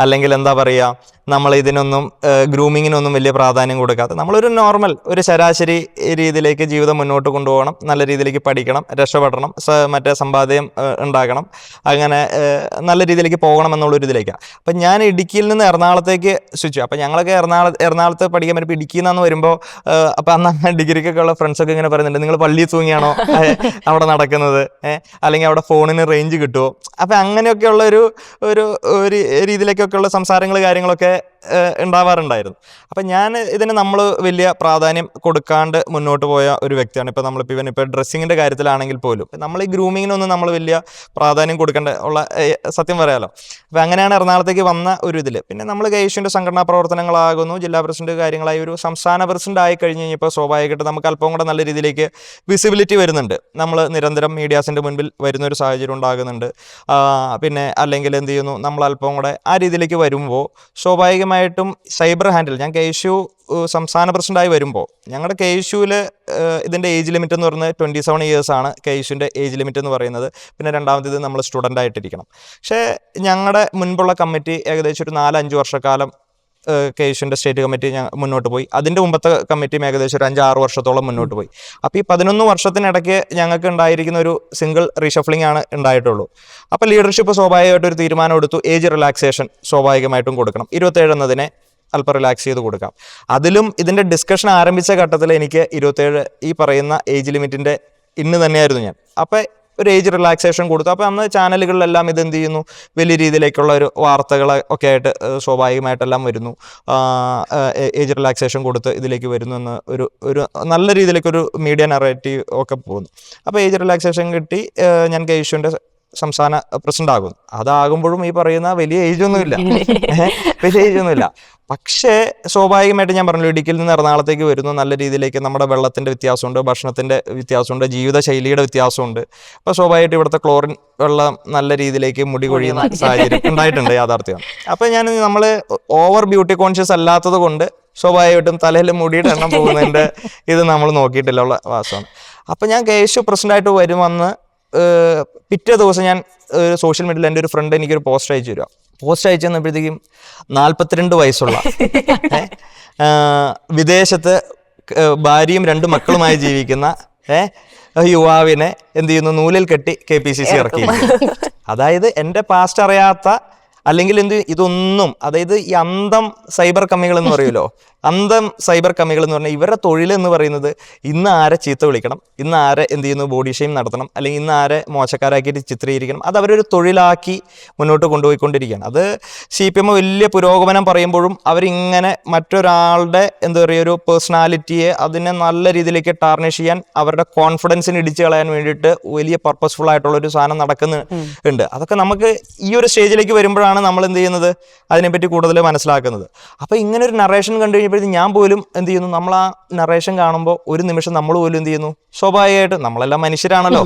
അല്ലെങ്കിൽ എന്താ പറയുക, നമ്മൾ ഇതിനൊന്നും ഗ്രൂമിങ്ങിനൊന്നും വലിയ പ്രാധാന്യം കൊടുക്കാത്ത, നമ്മളൊരു നോർമൽ ഒരു ശരാശരി രീതിയിലേക്ക് ജീവിതം മുന്നോട്ട് കൊണ്ടുപോകണം, നല്ല രീതിയിലേക്ക് പഠിക്കണം, രക്ഷപ്പെടണം, മറ്റേ സമ്പാദ്യം ഉണ്ടാക്കണം, അങ്ങനെ നല്ല രീതിയിലേക്ക് പോകണം എന്നുള്ളൊരു ഇതിലേക്കാണ്. അപ്പം ഞാൻ ഇടുക്കിയിൽ നിന്ന് എറണാകുളത്തേക്ക് സ്വിച്ച്. അപ്പം ഞങ്ങളൊക്കെ എറണാകുളത്ത് പഠിക്കാൻ വരുമ്പോൾ ഇടുക്കിയിൽ നിന്ന് വരുമ്പോൾ അപ്പം അന്ന് ഡിഗ്രിക്കൊക്കെ ഉള്ള ഫ്രണ്ട്സൊക്കെ ഇങ്ങനെ പറയുന്നുണ്ട്, നിങ്ങൾ പള്ളിയിൽ തൂങ്ങിയാണോ അവിടെ നടക്കുന്നത്, അല്ലെങ്കിൽ അവിടെ ഫോണിന് റേഞ്ച് കിട്ടുമോ. അപ്പം അങ്ങനെയൊക്കെയുള്ള ഒരു രീതിയിലേക്കൊക്കെ ഉള്ള സംസാരങ്ങൾ കാര്യങ്ങളൊക്കെ ഉണ്ടാവാറുണ്ടായിരുന്നു. അപ്പം ഞാൻ ഇതിന് നമ്മൾ വലിയ പ്രാധാന്യം കൊടുക്കാണ്ട് മുന്നോട്ട് പോയ ഒരു വ്യക്തിയാണ്. ഇപ്പോൾ നമ്മളിപ്പോൾ ഇപ്പോൾ ഡ്രസ്സിങ്ങിൻ്റെ കാര്യത്തിലാണെങ്കിൽ പോലും നമ്മൾ ഈ ഗ്രൂമിങ്ങിനൊന്നും നമ്മൾ വലിയ പ്രാധാന്യം കൊടുക്കേണ്ട ഉള്ള സത്യം പറയാമല്ലോ. അപ്പോൾ അങ്ങനെയാണ് എറണാകുളത്തേക്ക് വന്ന ഒരു ഇതിൽ. പിന്നെ നമ്മൾ കൈഷുവിൻ്റെ സംഘടനാ പ്രവർത്തനങ്ങളാകുന്നു, ജില്ലാ പ്രസിഡന്റ് കാര്യങ്ങളായി ഒരു സംസ്ഥാന പ്രസിഡന്റ് ആയി കഴിഞ്ഞ് കഴിഞ്ഞപ്പോൾ സ്വാഭാവികമായിട്ട് നമുക്ക് അല്പം കൂടെ നല്ല രീതിയിലേക്ക് വിസിബിലിറ്റി വരുന്നുണ്ട്. നമ്മൾ നിരന്തരം മീഡിയാസിൻ്റെ മുൻപിൽ വരുന്നൊരു സാഹചര്യം ഉണ്ടാകുന്നുണ്ട്. പിന്നെ അല്ലെങ്കിൽ എന്ത് ചെയ്യുന്നു, നമ്മൾ അല്പം കൂടെ ആ രീതിയിലേക്ക് വരുമ്പോൾ സ്വാഭാവികമായിട്ടും സൈബർ ഹാൻഡിൽ, ഞാൻ KSU സംസ്ഥാന പ്രസിഡൻ്റായി വരുമ്പോൾ ഞങ്ങളുടെ KSUവിൽ ഇതിൻ്റെ ഏജ് ലിമിറ്റ് എന്ന് പറയുന്നത് 27 years ആണ് KSUവിൻ്റെ ഏജ് ലിമിറ്റ് എന്ന് പറയുന്നത്. പിന്നെ രണ്ടാമത്തേത് നമ്മൾ സ്റ്റുഡൻ്റ് ആയിട്ടിരിക്കണം. പക്ഷേ ഞങ്ങളുടെ മുൻപുള്ള കമ്മിറ്റി ഏകദേശം ഒരു 4-5 വർഷക്കാലം KSUവിൻ്റെ സ്റ്റേറ്റ് കമ്മിറ്റി മുന്നോട്ട് പോയി. അതിൻ്റെ മുമ്പത്തെ കമ്മിറ്റിയും ഏകദേശം ഒരു 5-6 വർഷത്തോളം മുന്നോട്ട് പോയി. അപ്പോൾ ഈ 11 വർഷത്തിനിടയ്ക്ക് ഞങ്ങൾക്ക് ഉണ്ടായിരിക്കുന്ന ഒരു സിംഗിൾ റീഷഫ്ലിംഗ് ആണ് ഉണ്ടായിട്ടുള്ളൂ. അപ്പോൾ ലീഡർഷിപ്പ് സ്വാഭാവികമായിട്ട് ഒരു തീരുമാനം എടുത്തു, ഏജ് റിലാക്സേഷൻ സ്വാഭാവികമായിട്ടും കൊടുക്കണം. 27 എന്നതിനെ അല്പം റിലാക്സ് ചെയ്ത് കൊടുക്കാം. അതിലും ഇതിൻ്റെ ഡിസ്കഷൻ ആരംഭിച്ച ഘട്ടത്തിൽ എനിക്ക് 27 ഈ പറയുന്ന ഏജ് ലിമിറ്റിൻ്റെ ഇന്ന് തന്നെയായിരുന്നു ഞാൻ. അപ്പോൾ ഒരു ഏജ് റിലാക്സേഷൻ കൊടുത്തു. അപ്പോൾ അന്ന് ചാനലുകളിലെല്ലാം ഇത് എന്ത് ചെയ്യുന്നു, വലിയ രീതിയിലേക്കുള്ള ഒരു വാർത്തകൾ ഒക്കെ ആയിട്ട് സ്വാഭാവികമായിട്ടെല്ലാം വരുന്നു. ഏജ് റിലാക്സേഷൻ കൊടുത്ത് ഇതിലേക്ക് വരുന്നു എന്ന് ഒരു നല്ല രീതിയിലേക്കൊരു മീഡിയ നറേറ്റീവ് ഒക്കെ പോകുന്നു. അപ്പോൾ ഏജ് റിലാക്സേഷൻ കിട്ടി, ഞാൻ KSUവിൻ്റെ സംസ്ഥാന പ്രസിഡന്റ് ആകുന്നു. അതാകുമ്പോഴും ഈ പറയുന്ന വലിയ ഏജൊന്നുമില്ല, വലിയ ഏജൊന്നുമില്ല. പക്ഷേ സ്വാഭാവികമായിട്ട് ഞാൻ പറഞ്ഞു, ഇടുക്കിയിൽ നിന്ന് എറണാകുളത്തേക്ക് വരുന്നു, നല്ല രീതിയിലേക്ക് നമ്മുടെ വെള്ളത്തിൻ്റെ വ്യത്യാസമുണ്ട്, ഭക്ഷണത്തിൻ്റെ വ്യത്യാസമുണ്ട്, ജീവിതശൈലിയുടെ വ്യത്യാസമുണ്ട്. അപ്പോൾ സ്വാഭാവികമായിട്ട് ഇവിടുത്തെ ക്ലോറിൻ വെള്ളം നല്ല രീതിയിലേക്ക് മുടി കൊഴിയുന്ന സാഹചര്യം ഉണ്ടായിട്ടുണ്ട്, യാഥാർത്ഥ്യമാണ്. അപ്പോൾ നമ്മൾ ഓവർ ബ്യൂട്ടി കോൺഷ്യസ് അല്ലാത്തത് കൊണ്ട് സ്വാഭാവികമായിട്ടും തലയിൽ മുടിയുടെ എണ്ണം പോകുന്നതിൻ്റെ ഇത് നമ്മൾ നോക്കിയിട്ടില്ല ഉള്ള വാസമാണ്. അപ്പോൾ ഞാൻ KSU പ്രസിഡൻ്റായിട്ട് വരുമെന്ന് പിറ്റേ ദിവസം ഞാൻ സോഷ്യൽ മീഡിയയിൽ എൻ്റെ ഒരു ഫ്രണ്ട് എനിക്കൊരു പോസ്റ്റ് അയച്ചു തരിക. പോസ്റ്റ് അയച്ചു തന്നപ്പോഴത്തേക്കും 42 വയസ്സുള്ള വിദേശത്ത് ഭാര്യയും 2 മക്കളുമായി ജീവിക്കുന്ന യുവാവിനെ എന്ത് ചെയ്യുന്നു, നൂലിൽ കെട്ടി KPCC ഇറക്കി. അതായത് എൻ്റെ പാസ്റ്റ് അറിയാത്ത അല്ലെങ്കിൽ ഇതൊന്നും, അതായത് ഈ അന്തം സൈബർ കമ്മികൾ എന്ന് പറയുമല്ലോ, അന്തം സൈബർ കമ്മികൾ എന്ന് പറഞ്ഞാൽ ഇവരുടെ തൊഴിൽ എന്ന് പറയുന്നത് ഇന്ന് ആരെ ചീത്ത വിളിക്കണം, ഇന്ന് ആരെ എന്ത് ചെയ്യുന്നു ബോഡി ഷെയിം നടത്തണം, അല്ലെങ്കിൽ ഇന്ന് ആരെ മോശക്കാരാക്കിയിട്ട് ചിത്രീകരിക്കണം, അത് അവരൊരു തൊഴിലാക്കി മുന്നോട്ട് കൊണ്ടുപോയിക്കൊണ്ടിരിക്കുകയാണ്. അത് CPM വലിയ പുരോഗമനം പറയുമ്പോഴും അവരിങ്ങനെ മറ്റൊരാളുടെ എന്താ പറയുക ഒരു പേഴ്സണാലിറ്റിയെ അതിനെ നല്ല രീതിയിലേക്ക് ടാർണിഷ് ചെയ്യാൻ, അവരുടെ കോൺഫിഡൻസിന് ഇടിച്ചു കളയാൻ വേണ്ടിയിട്ട് വലിയ പർപ്പസ്ഫുൾ ആയിട്ടുള്ള ഒരു സാധനം നടക്കുന്നുണ്ട്. അതൊക്കെ നമുക്ക് ഈ ഒരു സ്റ്റേജിലേക്ക് വരുമ്പോഴാണ് നമ്മൾ എന്ത് ചെയ്യുന്നത് അതിനെപ്പറ്റി കൂടുതൽ മനസ്സിലാക്കുന്നത്. അപ്പോൾ ഇങ്ങനെ ഒരു നറേഷൻ കണ്ടു കഴിഞ്ഞപ്പോഴത്തേക്കും ഞാൻ പോലും എന്ത് ചെയ്യുന്നു, നമ്മൾ ആ നറേഷൻ കാണുമ്പോൾ ഒരു നിമിഷം നമ്മൾ പോലും എന്ത് ചെയ്യുന്നു, സ്വാഭാവികമായിട്ടും നമ്മളെല്ലാം മനുഷ്യരാണല്ലോ,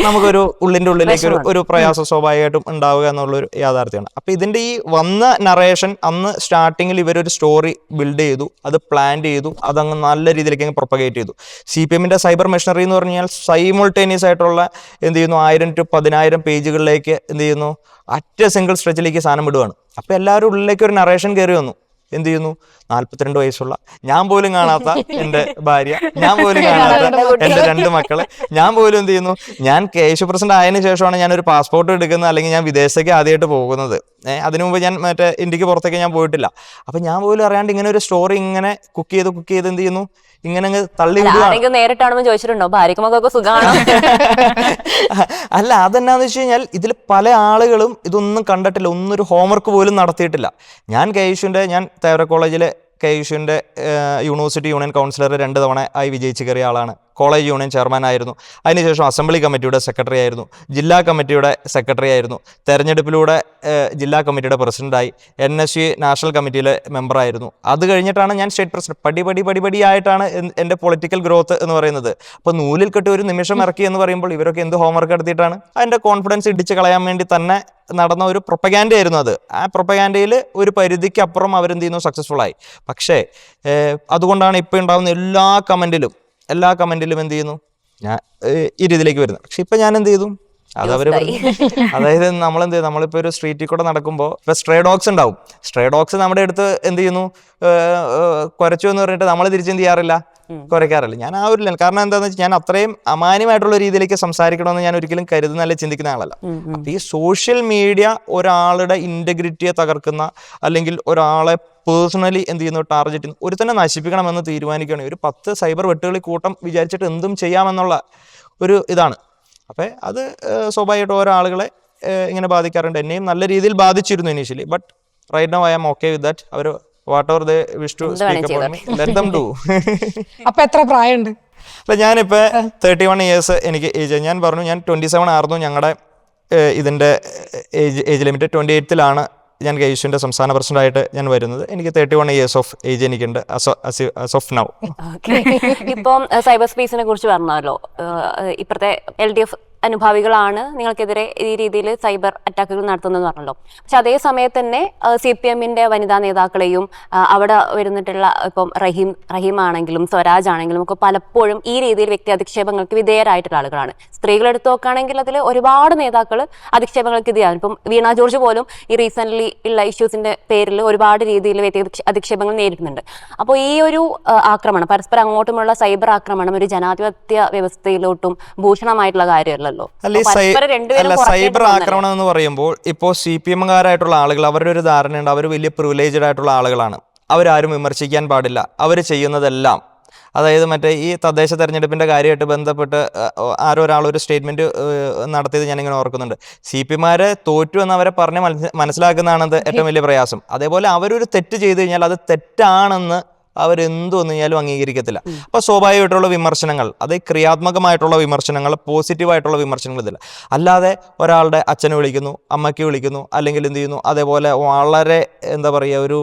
നമുക്കൊരു ഉള്ളിൻ്റെ ഉള്ളിലേക്ക് ഒരു പ്രയാസം സ്വാഭാവികമായിട്ടും ഉണ്ടാവുക എന്നുള്ളൊരു യാഥാർത്ഥ്യമാണ്. അപ്പോൾ ഇതിൻ്റെ ഈ വന്ന നറേഷൻ അന്ന് സ്റ്റാർട്ടിങ്ങിൽ ഇവരൊരു സ്റ്റോറി ബിൽഡ് ചെയ്തു, അത് പ്ലാൻ ചെയ്തു, അതങ്ങ് നല്ല രീതിയിലേക്ക് അങ്ങ് പ്രൊപ്പഗേറ്റ് ചെയ്തു. CPM-ന്റെ സൈബർ മെഷീനറി എന്ന് പറഞ്ഞാൽ സൈമിൾട്ടേനിയസ് ആയിട്ടുള്ള എന്ത് ചെയ്യുന്നു 1000 to 10,000 പേജുകളിലേക്ക് എന്ത് ചെയ്യുന്നു അറ്റ് സിംഗിൾ സ്ട്രെച്ചിലേക്ക് സാധനം വിടുവാണ്. അപ്പോൾ എല്ലാവരും ഉള്ളിലേക്ക് ഒരു നറേഷൻ കയറി വന്നു. എന്ത് ചെയ്യുന്നു, 42 വയസ്സുള്ള, ഞാൻ പോലും കാണാത്ത എൻ്റെ ഭാര്യ, ഞാൻ പോലും കാണാത്ത എൻ്റെ 2 മക്കള്, ഞാൻ പോലും എന്ത് ചെയ്യുന്നു, ഞാൻ കേശു പ്രസിഡന്റ് ആയതിനു ശേഷമാണ് ഞാനൊരു പാസ്പോർട്ട് എടുക്കുന്നത്, അല്ലെങ്കിൽ ഞാൻ വിദേശത്തേക്ക് ആദ്യമായിട്ട് പോകുന്നത്. അതിനു മുമ്പ് ഞാൻ മറ്റേ ഇന്ത്യക്ക് പുറത്തേക്ക് ഞാൻ പോയിട്ടില്ല. അപ്പം ഞാൻ പോലും അറിയാണ്ട് ഇങ്ങനെ ഒരു സ്റ്റോറി ഇങ്ങനെ കുക്ക് ചെയ്ത് എന്ത് ചെയ്യുന്നു, ഇങ്ങനെ അങ്ങ് തള്ളി വിടുക. നേരിട്ടാണെന്ന് ചോദിച്ചിട്ടുണ്ടോ, ഭാര്യക്കും മക്കൾക്ക് സുഖമാണോ? അല്ല, അതെന്നാന്ന് വെച്ച് കഴിഞ്ഞാൽ ഇതിൽ പല ആളുകളും ഇതൊന്നും കണ്ടിട്ടില്ല, ഒന്നും ഒരു ഹോംവർക്ക് പോലും നടത്തിയിട്ടില്ല. ഞാൻ തേവര കോളേജിലെ KUSHUവിൻ്റെ യൂണിവേഴ്സിറ്റി യൂണിയൻ കൗൺസിലർ 2 തവണ ആയി വിജയിച്ച് കയറിയ ആളാണ്. കോളേജ് യൂണിയൻ ചെയർമാൻ ആയിരുന്നു. അതിനുശേഷം അസംബ്ലി കമ്മിറ്റിയുടെ സെക്രട്ടറി ആയിരുന്നു, ജില്ലാ കമ്മിറ്റിയുടെ സെക്രട്ടറി ആയിരുന്നു, തെരഞ്ഞെടുപ്പിലൂടെ ജില്ലാ കമ്മിറ്റിയുടെ പ്രസിഡന്റായി, NSU നാഷണൽ കമ്മിറ്റിയിലെ മെമ്പറായിരുന്നു. അത് കഴിഞ്ഞിട്ടാണ് ഞാൻ സ്റ്റേറ്റ് പ്രസിഡന്റ്. പടിപടിയായിട്ടാണ് എൻ്റെ പൊളിറ്റിക്കൽ ഗ്രോത്ത് എന്ന് പറയുന്നത്. അപ്പോൾ നൂലിൽ കെട്ടി ഒരു നിമിഷം ഇറക്കി എന്ന് പറയുമ്പോൾ ഇവരൊക്കെ എന്ത് ഹോംവർക്ക് എടുത്തിട്ടാണ് അതിൻ്റെ കോൺഫിഡൻസ് ഇടിച്ച് കളയാൻ വേണ്ടി തന്നെ നടന്ന ഒരു പ്രൊപ്പഗാൻഡ ആയിരുന്നു അത്. ആ പ്രൊപ്പഗാൻഡയിൽ ഒരു പരിധിക്ക് അപ്പുറം അവരെന്ത് ചെയ്യുന്നു, സക്സസ്ഫുൾ ആയി. പക്ഷേ അതുകൊണ്ടാണ് ഇപ്പോൾ ഉണ്ടാകുന്ന എല്ലാ കമന്റിലും എന്ത് ചെയ്യുന്നു, ഞാൻ ഈ രീതിയിലേക്ക് വരുന്നത്. പക്ഷെ ഇപ്പൊ ഞാൻ എന്ത് ചെയ്തു, അത് അവര് അതായത് നമ്മളെന്ത് ചെയ്യും, നമ്മളിപ്പോൾ ഒരു സ്ട്രീറ്റിൽ കൂടെ നടക്കുമ്പോൾ ഇപ്പൊ സ്ട്രേ ഡോഗ്സ് ഉണ്ടാവും. സ്ട്രേ ഡോഗ്സ് നമ്മുടെ അടുത്ത് എന്ത് ചെയ്യുന്നു, കുരച്ചു എന്ന് പറഞ്ഞിട്ട് നമ്മൾ തിരിച്ചെന്ത് ചെയ്യാറില്ല, കുറയ്ക്കാറില്ല. ഞാൻ ആ ഒരു കാരണം എന്താണെന്ന് വെച്ചാൽ ഞാൻ അത്രയും അമാന്യമായിട്ടുള്ള രീതിയിലേക്ക് സംസാരിക്കണമെന്ന് ഞാൻ ഒരിക്കലും കരുതുന്നല്ല, ചിന്തിക്കുന്ന ആളല്ല. അപ്പൊ ഈ സോഷ്യൽ മീഡിയ ഒരാളുടെ ഇന്റഗ്രിറ്റിയെ തകർക്കുന്ന, അല്ലെങ്കിൽ ഒരാളെ പേഴ്സണലി എന്ത് ചെയ്യുന്നു ടാർഗറ്റ് ചെയ്യുന്നു, ഒരു തന്നെ നശിപ്പിക്കണമെന്ന് തീരുമാനിക്കുകയാണെങ്കിൽ ഒരു 10 സൈബർ വെട്ടുകളി കൂട്ടം വിചാരിച്ചിട്ട് എന്തും ചെയ്യാമെന്നുള്ള ഒരു ഇതാണ്. അപ്പം അത് സ്വാഭാവികമായിട്ട് ഓരോ ആളുകളെ ഇങ്ങനെ ബാധിക്കാറുണ്ട്. എന്നെയും നല്ല രീതിയിൽ ബാധിച്ചിരുന്നു initially. But right now I am okay with that. അവർ whatever they wish to speak about me, let them do. അപ്പൊ എത്ര പ്രായമുണ്ട്? അല്ല, ഞാനിപ്പോൾ 31 ഇയേഴ്സ് എനിക്ക് ഏജ്. ഞാൻ പറഞ്ഞു ഞാൻ 27 ആയിരുന്നു ഞങ്ങളുടെ ഇതിൻ്റെ ഏജ് ലിമിറ്റ്. 28ലാണ് ഞാൻ KUSHUവിൻ്റെ സംസ്ഥാന പ്രസിഡന്റായിട്ട് ഞാൻ വരുന്നത്. എനിക്ക് 31 ഇയേഴ്സ് ഓഫ് ഏജ് എനിക്കുണ്ട് as of now. ഇപ്പം സൈബർ സ്പേസിനെ കുറിച്ച് പറഞ്ഞല്ലോ, ഇപ്പോഴത്തെ LDF അനുഭാവികളാണ് നിങ്ങൾക്കെതിരെ ഈ രീതിയിൽ സൈബർ അറ്റാക്കുകൾ നടത്തുന്നതെന്ന് പറഞ്ഞല്ലോ. പക്ഷെ അതേ സമയത്ത് തന്നെ CPM-ന്റെ വനിതാ നേതാക്കളെയും അവിടെ വരുന്നിട്ടുള്ള ഇപ്പം റഹീം ആണെങ്കിലും സ്വരാജ് ആണെങ്കിലും ഒക്കെ പലപ്പോഴും ഈ രീതിയിൽ വ്യക്തി അധിക്ഷേപങ്ങൾക്ക് വിധേയരായിട്ടുള്ള ആളുകളാണ്. സ്ത്രീകളെടുത്ത് നോക്കുകയാണെങ്കിൽ അതിൽ ഒരുപാട് നേതാക്കൾ അധിക്ഷേപങ്ങൾക്ക് വിധേയമാണ്. ഇപ്പം വീണ ജോർജ് പോലും ഈ റീസെൻ്റ്ലി ഉള്ള ഇഷ്യൂസിന്റെ പേരിൽ ഒരുപാട് രീതിയിൽ വ്യക്തി അധിക്ഷേപങ്ങൾ നേരിടുന്നുണ്ട്. അപ്പോൾ ഈ ഒരു ആക്രമണം, പരസ്പരം അങ്ങോട്ടുമുള്ള സൈബർ ആക്രമണം ഒരു ജനാധിപത്യ വ്യവസ്ഥയിലോട്ടും ഭൂഷണമായിട്ടുള്ള കാര്യമല്ല. സൈബർ ആക്രമണം എന്ന് പറയുമ്പോൾ ഇപ്പോൾ CPM-കാരായിട്ടുള്ള ആളുകൾ അവരുടെ ഒരു ധാരണയുണ്ട്, അവർ വലിയ പ്രിവിലേജ്ഡ് ആയിട്ടുള്ള ആളുകളാണ്, അവരാരും വിമർശിക്കാൻ പാടില്ല, അവർ ചെയ്യുന്നതെല്ലാം. അതായത് മറ്റേ ഈ തദ്ദേശ തെരഞ്ഞെടുപ്പിൻ്റെ കാര്യമായിട്ട് ബന്ധപ്പെട്ട് ഒരാളൊരു സ്റ്റേറ്റ്മെൻറ്റ് നടത്തിയത് ഞാനിങ്ങനെ ഓർക്കുന്നുണ്ട്. CPM-മാരെ തോറ്റു എന്ന് അവരെ പറഞ്ഞ് മനസ്സിലാക്കുന്നതാണ് ഏറ്റവും വലിയ പ്രയാസം. അതേപോലെ അവരൊരു തെറ്റ് ചെയ്തു കഴിഞ്ഞാൽ അത് തെറ്റാണെന്ന് അവരെന്ത് വന്നു കഴിഞ്ഞാലും അംഗീകരിക്കത്തില്ല. അപ്പോൾ സ്വാഭാവികമായിട്ടുള്ള വിമർശനങ്ങൾ, അത് ക്രിയാത്മകമായിട്ടുള്ള വിമർശനങ്ങൾ, പോസിറ്റീവായിട്ടുള്ള വിമർശനങ്ങൾ ഇതില്ല. അല്ലാതെ ഒരാളുടെ അച്ഛനെ വിളിക്കുന്നു, അമ്മയ്ക്ക് വിളിക്കുന്നു, അല്ലെങ്കിൽ എന്ത് ചെയ്യുന്നു അതേപോലെ വളരെ എന്താ പറയുക ഒരു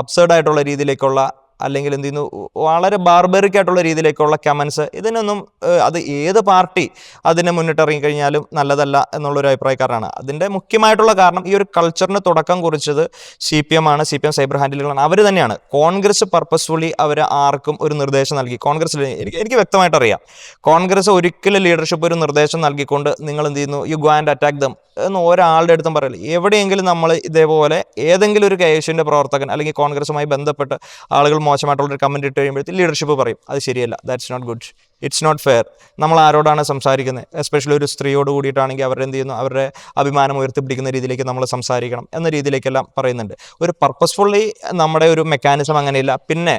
അബ്സേർഡായിട്ടുള്ള രീതിയിലേക്കുള്ള, അല്ലെങ്കിൽ എന്ത് ചെയ്യുന്നു വളരെ ബാർബറിക് ആയിട്ടുള്ള രീതിയിലേക്കുള്ള കമൻസ്, ഇതിനൊന്നും അത് ഏത് പാർട്ടി അതിനെ മുന്നിട്ടിറങ്ങിക്കഴിഞ്ഞാലും നല്ലതല്ല എന്നുള്ളൊരു അഭിപ്രായക്കാരനാണ്. അതിൻ്റെ മുഖ്യമായിട്ടുള്ള കാരണം ഈ ഒരു കൾച്ചറിന് തുടക്കം കുറിച്ചത് CPM-ആണ്, CPM സൈബർ ഹാൻഡിലുകളാണ്, അവർ തന്നെയാണ്. കോൺഗ്രസ് പർപ്പസ്ഫുള്ളി അവർ ആർക്കും ഒരു നിർദ്ദേശം നൽകി. കോൺഗ്രസ്സിൽ എനിക്ക് വ്യക്തമായിട്ട് അറിയാം, കോൺഗ്രസ് ഒരിക്കലും ലീഡർഷിപ്പ് ഒരു നിർദ്ദേശം നൽകിക്കൊണ്ട് നിങ്ങൾ എന്ത് ചെയ്യുന്നു you go and attack dum എന്ന് ഒരാളുടെ അടുത്തും പറയില്ല. എവിടെയെങ്കിലും നമ്മൾ ഇതേപോലെ ഏതെങ്കിലും ഒരു KUSHUവിൻ്റെ പ്രവർത്തകൻ അല്ലെങ്കിൽ കോൺഗ്രസുമായി ബന്ധപ്പെട്ട് ആളുകൾ മോശമായിട്ടുള്ളൊരു കമൻറ്റ് ഇട്ട് കഴിയുമ്പോഴത്തേക്ക് ലീഡർഷിപ്പ് പറയും അത് ശരിയല്ല, that's not good, it's not fair. നമ്മൾ ആരോടാണ് സംസാരിക്കുന്നത്, എസ്പെഷ്യലി ഒരു സ്ത്രീയോട് കൂടിയിട്ടാണെങ്കിൽ അവരെന്ത് ചെയ്യുന്നു, അവരുടെ അഭിമാനം ഉയർത്തിപ്പിടിക്കുന്ന രീതിയിലേക്ക് നമ്മൾ സംസാരിക്കണം എന്ന രീതിയിലേക്കെല്ലാം പറയുന്നുണ്ട്. ഒരു പർപ്പസ്ഫുള്ളി നമ്മുടെ ഒരു മെക്കാനിസം അങ്ങനെയില്ല. പിന്നെ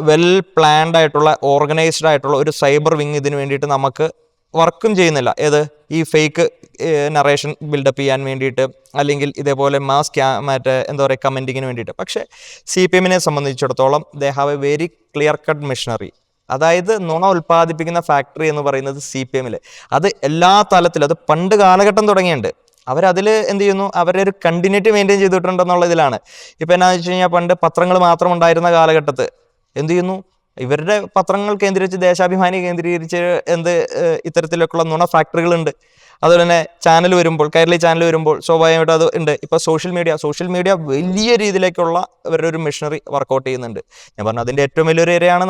വെൽ പ്ലാൻഡ് ആയിട്ടുള്ള ഓർഗനൈസ്ഡ് ആയിട്ടുള്ള ഒരു സൈബർ വിങ് ഇതിന് വേണ്ടിയിട്ട് നമുക്ക് വർക്കും ചെയ്യുന്നില്ല. ഈ ഫേക്ക് നറേഷൻ ബിൽഡപ്പ് ചെയ്യാൻ വേണ്ടിയിട്ട്, അല്ലെങ്കിൽ ഇതേപോലെ മറ്റേ എന്താ പറയുക കമൻറ്റിങ്ങിന് വേണ്ടിയിട്ട്. പക്ഷേ CPM-നെ സംബന്ധിച്ചിടത്തോളം they have a very clear cut machinery. അതായത് നുണ ഉൽപ്പാദിപ്പിക്കുന്ന ഫാക്ടറി എന്ന് പറയുന്നത് CPM-ൽ. അത് എല്ലാ തലത്തിലും, അത് പണ്ട് കാലഘട്ടം തുടങ്ങിയിട്ടുണ്ട്. അവരതിൽ എന്ത് ചെയ്യുന്നു, അവരുടെ ഒരു കണ്ടിന്യൂറ്റി മെയിൻറ്റെയിൻ ചെയ്തിട്ടുണ്ടെന്നുള്ള ഇതിലാണ്. ഇപ്പം എന്നാന്ന് വെച്ച് കഴിഞ്ഞാൽ പണ്ട് പത്രങ്ങൾ മാത്രം ഉണ്ടായിരുന്ന കാലഘട്ടത്ത് എന്ത് ചെയ്യുന്നു, ഇവരുടെ പത്രങ്ങൾ കേന്ദ്രീകരിച്ച്, ദേശാഭിമാനി കേന്ദ്രീകരിച്ച് ഇത്തരത്തിലൊക്കെയുള്ള നുണ ഫാക്ടറികളുണ്ട്. അതുപോലെ തന്നെ ചാനൽ വരുമ്പോൾ, കൈരളി ചാനൽ വരുമ്പോൾ സ്വാഭാവികമായിട്ടും അത് ഉണ്ട്. ഇപ്പോൾ സോഷ്യൽ മീഡിയ വലിയ രീതിയിലേക്കുള്ള ഇവരുടെ ഒരു മെഷീനറി വർക്കൗട്ട് ചെയ്യുന്നുണ്ട്. ഞാൻ പറഞ്ഞു അതിൻ്റെ ഏറ്റവും വലിയൊരു ഏരിയയാണ്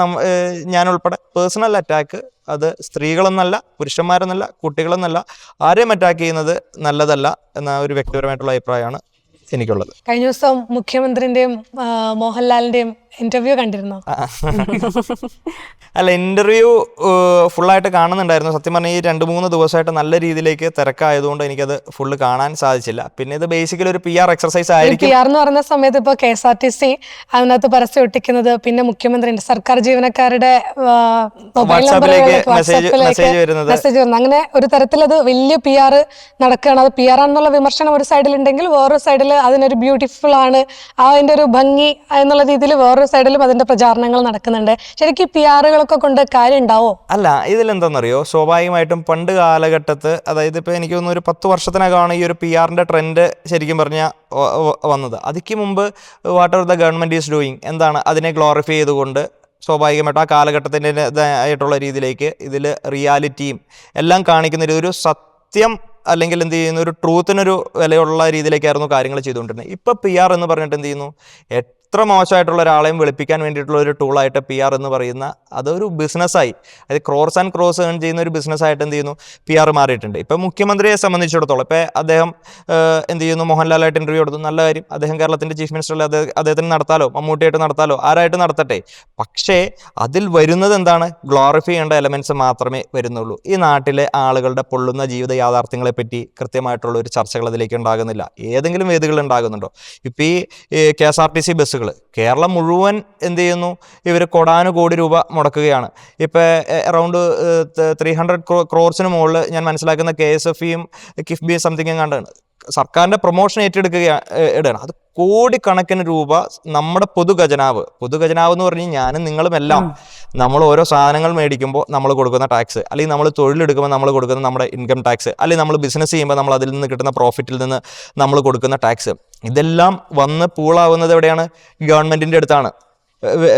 ഞാൻ ഉൾപ്പെടെ പേഴ്സണൽ അറ്റാക്ക്. അത് സ്ത്രീകളെന്നല്ല, പുരുഷന്മാരെന്നല്ല, കുട്ടികളെന്നല്ല, ആരെയും അറ്റാക്ക് ചെയ്യുന്നത് നല്ലതല്ല എന്ന ഒരു വ്യക്തിപരമായിട്ടുള്ള അഭിപ്രായമാണ് എനിക്കുള്ളത്. കഴിഞ്ഞ ദിവസം മുഖ്യമന്ത്രിന്റെയും മോഹൻലാലിന്റെയും ഇന്റർവ്യൂ കണ്ടിരുന്നോ? അല്ല, ഇന്റർവ്യൂ ഫുള്ളായിട്ട് കാണുന്നുണ്ടായിരുന്നു. സത്യം പറഞ്ഞാൽ ഈ 2-3 ദിവസമായിട്ട് നല്ല രീതിയിലേക്ക് തിരക്കായതുകൊണ്ട് എനിക്കത് ഫുള്ള് കാണാൻ സാധിച്ചില്ല. പിന്നെ ഇത് ബേസിക്കലി ഒരു PR എക്സർസൈസ് ആയിരിക്കും. PR എന്ന് പറയുന്ന സമയത്ത് ഇപ്പോൾ KSRTC അതിനകത്ത് പരസ്യം ഒട്ടിക്കുന്നത്, പിന്നെ മുഖ്യമന്ത്രിന്റെ സർക്കാർ ജീവനക്കാരുടെ മൊബൈൽ വാട്സാപ്പിലേക്ക് മെസ്സേജ് വരുന്നത്, അങ്ങനെ ഒരു തരത്തിൽ അത് വലിയ PR നടക്കുകയാണ്. അത് PR ആണെന്നുള്ള വിമർശനം ഒരു സൈഡിലുണ്ടെങ്കിൽ വേറൊരു സൈഡിൽ അതിനൊരു ബ്യൂട്ടിഫുൾ ആണ്, അതിൻ്റെ ഒരു ഭംഗി എന്നുള്ള രീതിയിൽ വേറൊരു സൈഡിലും അതിന്റെ പ്രചാരണങ്ങൾ നടക്കുന്നുണ്ട്. ശരിക്കും PR-കളൊക്കെ കൊണ്ട് കാര്യം ഉണ്ടാവോ? അല്ല, ഇതിലെന്താണെന്നറിയോ, സ്വാഭാവികമായിട്ടും പണ്ട് കാലഘട്ടത്ത്, അതായത് ഇപ്പോൾ എനിക്ക് തോന്നുന്നു ഒരു 10 വർഷത്തിനകമാണ് ഈ ഒരു PR-ന്റെ ട്രെൻഡ് ശരിക്കും പറഞ്ഞാൽ വന്നത്. അതിക്ക് മുമ്പ് what ever the government is doing, എന്താണ് അതിനെ ഗ്ലോറിഫൈ ചെയ്തുകൊണ്ട് സ്വാഭാവികമായിട്ടും ആ കാലഘട്ടത്തിൻ്റെതായിട്ടുള്ള രീതിയിലേക്ക് ഇതിൽ റിയാലിറ്റിയും എല്ലാം കാണിക്കുന്ന ഒരു സത്യം, അല്ലെങ്കിൽ എന്ത് ചെയ്യുന്നു, ഒരു ട്രൂത്തിനൊരു വിലയുള്ള രീതിയിലേക്കായിരുന്നു കാര്യങ്ങൾ ചെയ്തുകൊണ്ടിരുന്നത്. ഇപ്പോൾ PR എന്ന് പറഞ്ഞിട്ട് എന്ത് ചെയ്യുന്നു, എത്ര മോശമായിട്ടുള്ള ഒരാളെയും വെളുപ്പിക്കാൻ വേണ്ടിയിട്ടുള്ള ഒരു ടൂളായിട്ട് PR എന്ന് പറയുന്ന അതൊരു ബിസിനസ്സായി, അതായത് ക്രോർസ് ആൻഡ് ക്രോസ് ഏൺ ചെയ്യുന്ന ഒരു ബിസിനസ്സായിട്ട് എന്ത് ചെയ്യുന്നു, PR മാറിയിട്ടുണ്ട്. ഇപ്പോൾ മുഖ്യമന്ത്രിയെ സംബന്ധിച്ചിടത്തോളം ഇപ്പോൾ അദ്ദേഹം എന്ത് ചെയ്യുന്നു, മോഹൻലാലായിട്ട് ഇൻ്റർവ്യൂ എടുത്തു, നല്ല കാര്യം. അദ്ദേഹം കേരളത്തിൻ്റെ ചീഫ് മിനിസ്റ്ററിൽ അദ്ദേഹത്തിന് നടത്താലോ, മമ്മൂട്ടിയായിട്ട് നടത്താലോ, ആരായിട്ട് നടത്തട്ടെ. പക്ഷേ അതിൽ വരുന്നത് എന്താണ്, ഗ്ലോറിഫൈ ചെയ്യേണ്ട എലമെൻറ്റ്സ് മാത്രമേ വരുന്നുള്ളൂ. ഈ നാട്ടിലെ ആളുകളുടെ പൊള്ളുന്ന ജീവിത യാഥാർത്ഥ്യങ്ങളെപ്പറ്റി കൃത്യമായിട്ടുള്ള ഒരു ചർച്ചകൾ അതിലേക്ക് ഉണ്ടാകുന്നില്ല. ഏതെങ്കിലും വേദികൾ ഉണ്ടാകുന്നുണ്ടോ? ഇപ്പോൾ ഈ KSRTC ബസ്സുകൾ കേരളം മുഴുവൻ എന്ത് ചെയ്യുന്നു, ഇവർ കോടാനുകോടി രൂപ മുടക്കുകയാണ്. ഇപ്പോൾ അറൗണ്ട് 300 crores മുകളിൽ ഞാൻ മനസ്സിലാക്കുന്ന KSFE-യും കിഫ്ബിയും സംതിങ് കണ്ടാണ് സർക്കാരിൻ്റെ പ്രൊമോഷൻ ഇടുകയാണ്. അത് കോടിക്കണക്കിന് രൂപ നമ്മുടെ പൊതുഖജനാവ് എന്ന് പറഞ്ഞ് ഞാനും നിങ്ങളും എല്ലാം നമ്മൾ ഓരോ സാധനങ്ങൾ മേടിക്കുമ്പോൾ നമ്മൾ കൊടുക്കുന്ന ടാക്സ്, അല്ലെങ്കിൽ നമ്മൾ തൊഴിലെടുക്കുമ്പോൾ നമ്മൾ കൊടുക്കുന്ന നമ്മുടെ ഇൻകം ടാക്സ്, അല്ലെങ്കിൽ നമ്മൾ ബിസിനസ് ചെയ്യുമ്പോൾ നമ്മൾ അതിൽ നിന്ന് കിട്ടുന്ന പ്രോഫിറ്റിൽ നിന്ന് നമ്മൾ കൊടുക്കുന്ന ടാക്സ്, ഇതെല്ലാം വന്ന് പൂളാവുന്നത് എവിടെയാണ്? ഗവൺമെൻറ്റിൻ്റെ അടുത്താണ്.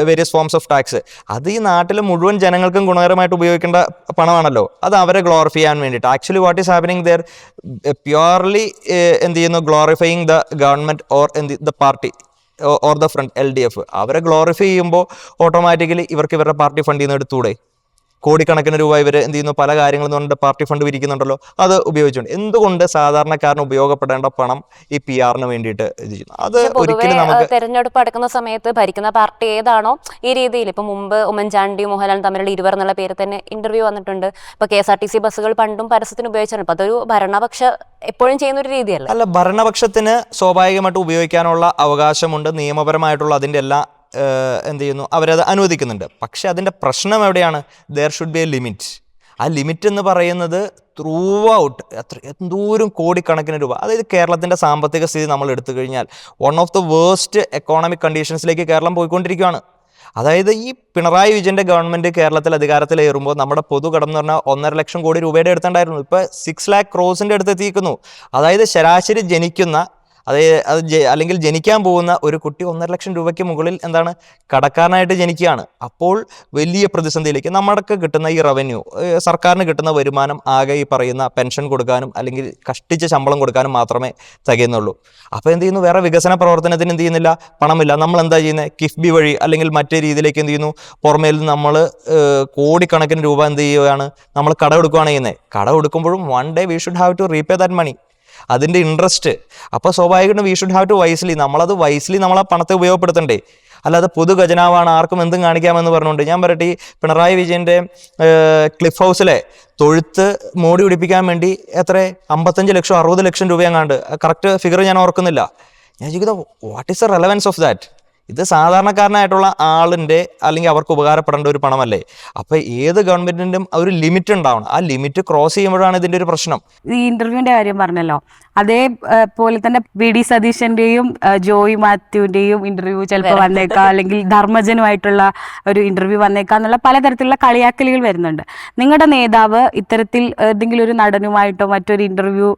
Various forms of tax. അത് ഈ നാട്ടിലെ മുഴുവൻ ജനങ്ങൾക്കും ഗുണകരമായിട്ട് ഉപയോഗിക്കേണ്ട പണമാണല്ലോ. അത് അവരെ ഗ്ലോറിഫൈ ചെയ്യാൻ വേണ്ടിയിട്ട് actually what is happening there, purely എന്ത് ചെയ്യുന്നു, glorifying the government or the party or the front LDF. അവരെ ഗ്ലോറിഫൈ ചെയ്യുമ്പോൾ ഓട്ടോമാറ്റിക്കലി ഇവർക്ക് ഇവരുടെ പാർട്ടി ഫണ്ടിൽ നിന്ന് എടുത്തൂടെ? കോടിക്കണക്കിന് രൂപ ഇവർ എന്ത് ചെയ്യുന്നു, പല കാര്യങ്ങളും കൊണ്ട് പാർട്ടി ഫണ്ട് വിരിക്കുന്നുണ്ടല്ലോ, അത് ഉപയോഗിച്ചുകൊണ്ട്. എന്തുകൊണ്ട് സാധാരണക്കാരന് ഉപയോഗപ്പെടേണ്ട പണം ഈ PR-ന് വേണ്ടിയിട്ട് ഇത് ചെയ്യുന്നു? അത് ഒരിക്കലും നമുക്ക് തെരഞ്ഞെടുപ്പ് അടുക്കുന്ന സമയത്ത് ഭരിക്കുന്ന പാർട്ടി ഏതാണോ ഈ രീതിയിൽ, ഇപ്പൊ മുമ്പ് ഉമ്മൻചാണ്ടിയും മോഹൻലാലും തമ്മിലുള്ള ഇരുവർ എന്നുള്ള പേര് തന്നെ ഇന്റർവ്യൂ വന്നിട്ടുണ്ട്. ഇപ്പൊ KSRTC ബസ്സുകൾ പണ്ടും പരസ്യത്തിന് ഉപയോഗിച്ചിട്ടുണ്ട്. അപ്പൊ അതൊരു ഭരണപക്ഷ എപ്പോഴും ചെയ്യുന്ന ഒരു രീതിയല്ല. അല്ല, ഭരണപക്ഷത്തിന് സ്വാഭാവികമായിട്ട് ഉപയോഗിക്കാനുള്ള അവകാശമുണ്ട്, നിയമപരമായിട്ടുള്ള അതിൻ്റെ എല്ലാ എന്ത് ചെയ്യുന്നു, അവരത് അനുവദിക്കുന്നുണ്ട്. പക്ഷെ അതിൻ്റെ പ്രശ്നം എവിടെയാണ്? There should be A limit. ആ ലിമിറ്റ് എന്ന് പറയുന്നത് ത്രൂ ഔട്ട് എന്തോരം കോടിക്കണക്കിന് രൂപ, അതായത് കേരളത്തിൻ്റെ സാമ്പത്തിക സ്ഥിതി നമ്മൾ എടുത്തു കഴിഞ്ഞാൽ one of the worst economic കണ്ടീഷൻസിലേക്ക് കേരളം പോയിക്കൊണ്ടിരിക്കുകയാണ്. അതായത് ഈ പിണറായി വിജയൻ്റെ ഗവൺമെൻറ് കേരളത്തിൽ അധികാരത്തിലേറുമ്പോൾ നമ്മുടെ പൊതുകടം എന്ന് പറഞ്ഞാൽ 1.5 ലക്ഷം കോടി രൂപയുടെ അടുത്തുണ്ടായിരുന്നു. ഇപ്പോൾ 6 lakh crores അടുത്ത് എത്തിയിരിക്കുന്നു. അതായത് ശരാശരി ജനിക്കുന്ന അല്ലെങ്കിൽ ജനിക്കാൻ പോകുന്ന ഒരു കുട്ടി 1.5 ലക്ഷം രൂപയ്ക്ക് മുകളിൽ എന്താണ് കടക്കാരനായിട്ട് ജനിക്കുകയാണ്. അപ്പോൾ വലിയ പ്രതിസന്ധിയിലേക്ക് നമ്മൾക്ക് കിട്ടുന്ന ഈ റവന്യൂ, സർക്കാരിന് കിട്ടുന്ന വരുമാനം ആകെ ഈ പറയുന്ന പെൻഷൻ കൊടുക്കാനും അല്ലെങ്കിൽ കഷ്ടിച്ച് ശമ്പളം കൊടുക്കാനും മാത്രമേ തികയുന്നുള്ളൂ. അപ്പോൾ എന്ത് ചെയ്യുന്നു, വേറെ വികസന പ്രവർത്തനത്തിന് എന്ത് ചെയ്യുന്നില്ല, പണമില്ല. നമ്മൾ എന്താ ചെയ്യുന്നത്? കിഫ്ബി വഴി അല്ലെങ്കിൽ മറ്റേ രീതിയിലേക്ക് എന്ത് ചെയ്യുന്നു, പുറമേൽ നിന്ന് നമ്മൾ കോടിക്കണക്കിന് രൂപ എന്ത് ചെയ്യുകയാണ്, നമ്മൾ കടമെടുക്കുകയാണ് ചെയ്യുന്നത്. കടമെടുക്കുമ്പോഴും one day we should have to repay that money, അതിൻ്റെ ഇൻട്രസ്റ്റ്. അപ്പോൾ സ്വാഭാവികമായിട്ടും we should have to wisely, നമ്മളത് വൈസ്ലി നമ്മൾ ആ പണത്തെ ഉപയോഗപ്പെടുത്തണ്ടേ. അല്ലാതെ പൊതു ഖജനാവാണ് ആർക്കും എന്തും കാണിക്കാമെന്ന് പറഞ്ഞുകൊണ്ട്. ഞാൻ പറയട്ടെ, ഈ പിണറായി വിജയൻ്റെ ക്ലിഫ് ഹൗസിലെ തൊഴുത്ത് മോടി പിടിപ്പിക്കാൻ വേണ്ടി എത്ര 55 ലക്ഷം 60 ലക്ഷം രൂപയെങ്ങാണ്ട്, കറക്റ്റ് ഫിഗർ ഞാൻ ഓർക്കുന്നില്ല. ഞാൻ ചോദിക്കുന്നത് what is the relevance of that? ഇത് സാധാരണക്കാരനായിട്ടുള്ള ആളിൻ്റെ അല്ലെങ്കിൽ അവർക്ക് ഉപകാരപ്പെടേണ്ട ഒരു പണമല്ലേ? അപ്പോൾ ഏത് ഗവൺമെൻറ്റിനും ഒരു ലിമിറ്റ് ഉണ്ടാവണം. ആ ലിമിറ്റ് ക്രോസ് ചെയ്യുമ്പോഴാണ് ഇതിൻ്റെ ഒരു പ്രശ്നം. ഈ ഇന്റർവ്യൂവിന്റെ കാര്യം പറഞ്ഞല്ലോ, അതേപോലെ തന്നെ VD സതീശന്റെയും ജോയി മാത്യുവിന്റെയും ഇന്റർവ്യൂ ചിലപ്പോൾ വന്നേക്കാം, അല്ലെങ്കിൽ ധർമ്മജനുമായിട്ടുള്ള ഒരു ഇന്റർവ്യൂ വന്നേക്കാം എന്നുള്ള പലതരത്തിലുള്ള കളിയാക്കലുകൾ വരുന്നുണ്ട്. നിങ്ങളുടെ നേതാവ് ഇത്തരത്തിൽ ഏതെങ്കിലും ഒരു നടനുമായിട്ടോ മറ്റൊരു ഇന്റർവ്യൂ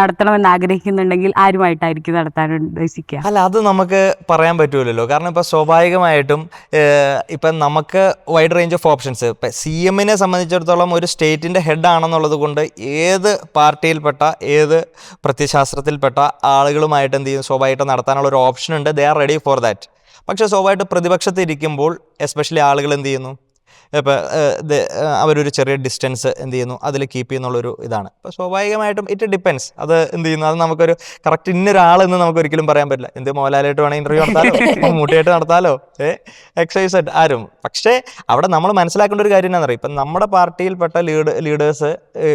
നടത്തണമെന്ന് ആഗ്രഹിക്കുന്നുണ്ടെങ്കിൽ ആരുമായിട്ടായിരിക്കും നടത്താൻ ഉദ്ദേശിക്കുക? അല്ല, അത് നമുക്ക് പറയാൻ പറ്റൂലല്ലോ. കാരണം ഇപ്പോൾ സ്വാഭാവികമായിട്ടും ഇപ്പം നമുക്ക് വൈഡ് റേഞ്ച് ഓഫ് ഓപ്ഷൻസ്. ഇപ്പം CM-നെ സംബന്ധിച്ചിടത്തോളം ഒരു സ്റ്റേറ്റിൻ്റെ ഹെഡ് ആണെന്നുള്ളത് കൊണ്ട് ഏത് പാർട്ടിയിൽപ്പെട്ട ഏത് പ്രത്യയശാസ്ത്രത്തിൽപ്പെട്ട ആളുകളുമായിട്ട് എന്ത് ചെയ്യും, സ്വാഭാവികമായിട്ട് നടത്താനുള്ള ഒരു ഓപ്ഷൻ ഉണ്ട്. They are ready for that. പക്ഷേ സ്വാഭാവികമായിട്ട് പ്രതിപക്ഷത്തിരിക്കുമ്പോൾ എസ്പെഷ്യലി ആളുകൾ എന്ത് ചെയ്യുന്നു, ഇപ്പോൾ അവരൊരു ചെറിയ ഡിസ്റ്റൻസ് എന്ത് ചെയ്യുന്നു, അതിൽ കീപ്പ് ചെയ്യുന്നുള്ളൊരു ഇതാണ്. അപ്പോൾ സ്വാഭാവികമായിട്ടും ഇറ്റ് ഡിപ്പെൻസ്. അത് എന്ത് ചെയ്യുന്നു, അത് നമുക്കൊരു കറക്റ്റ് ഇന്നൊരാളെന്ന് നമുക്ക് ഒരിക്കലും പറയാൻ പറ്റില്ല. എന്ത് മോഹൻലാലായിട്ട് വേണമെങ്കിൽ ഇൻ്റർവ്യൂ നടത്താലോ, മമ്മൂട്ടിയായിട്ട് നടത്താലോ, എക്സൈസ് ആരും. പക്ഷേ അവിടെ നമ്മൾ മനസ്സിലാക്കേണ്ട ഒരു കാര്യം എന്താണെന്ന് അറിയാം, ഇപ്പം നമ്മുടെ പാർട്ടിയിൽപ്പെട്ട ലീഡേഴ്സ്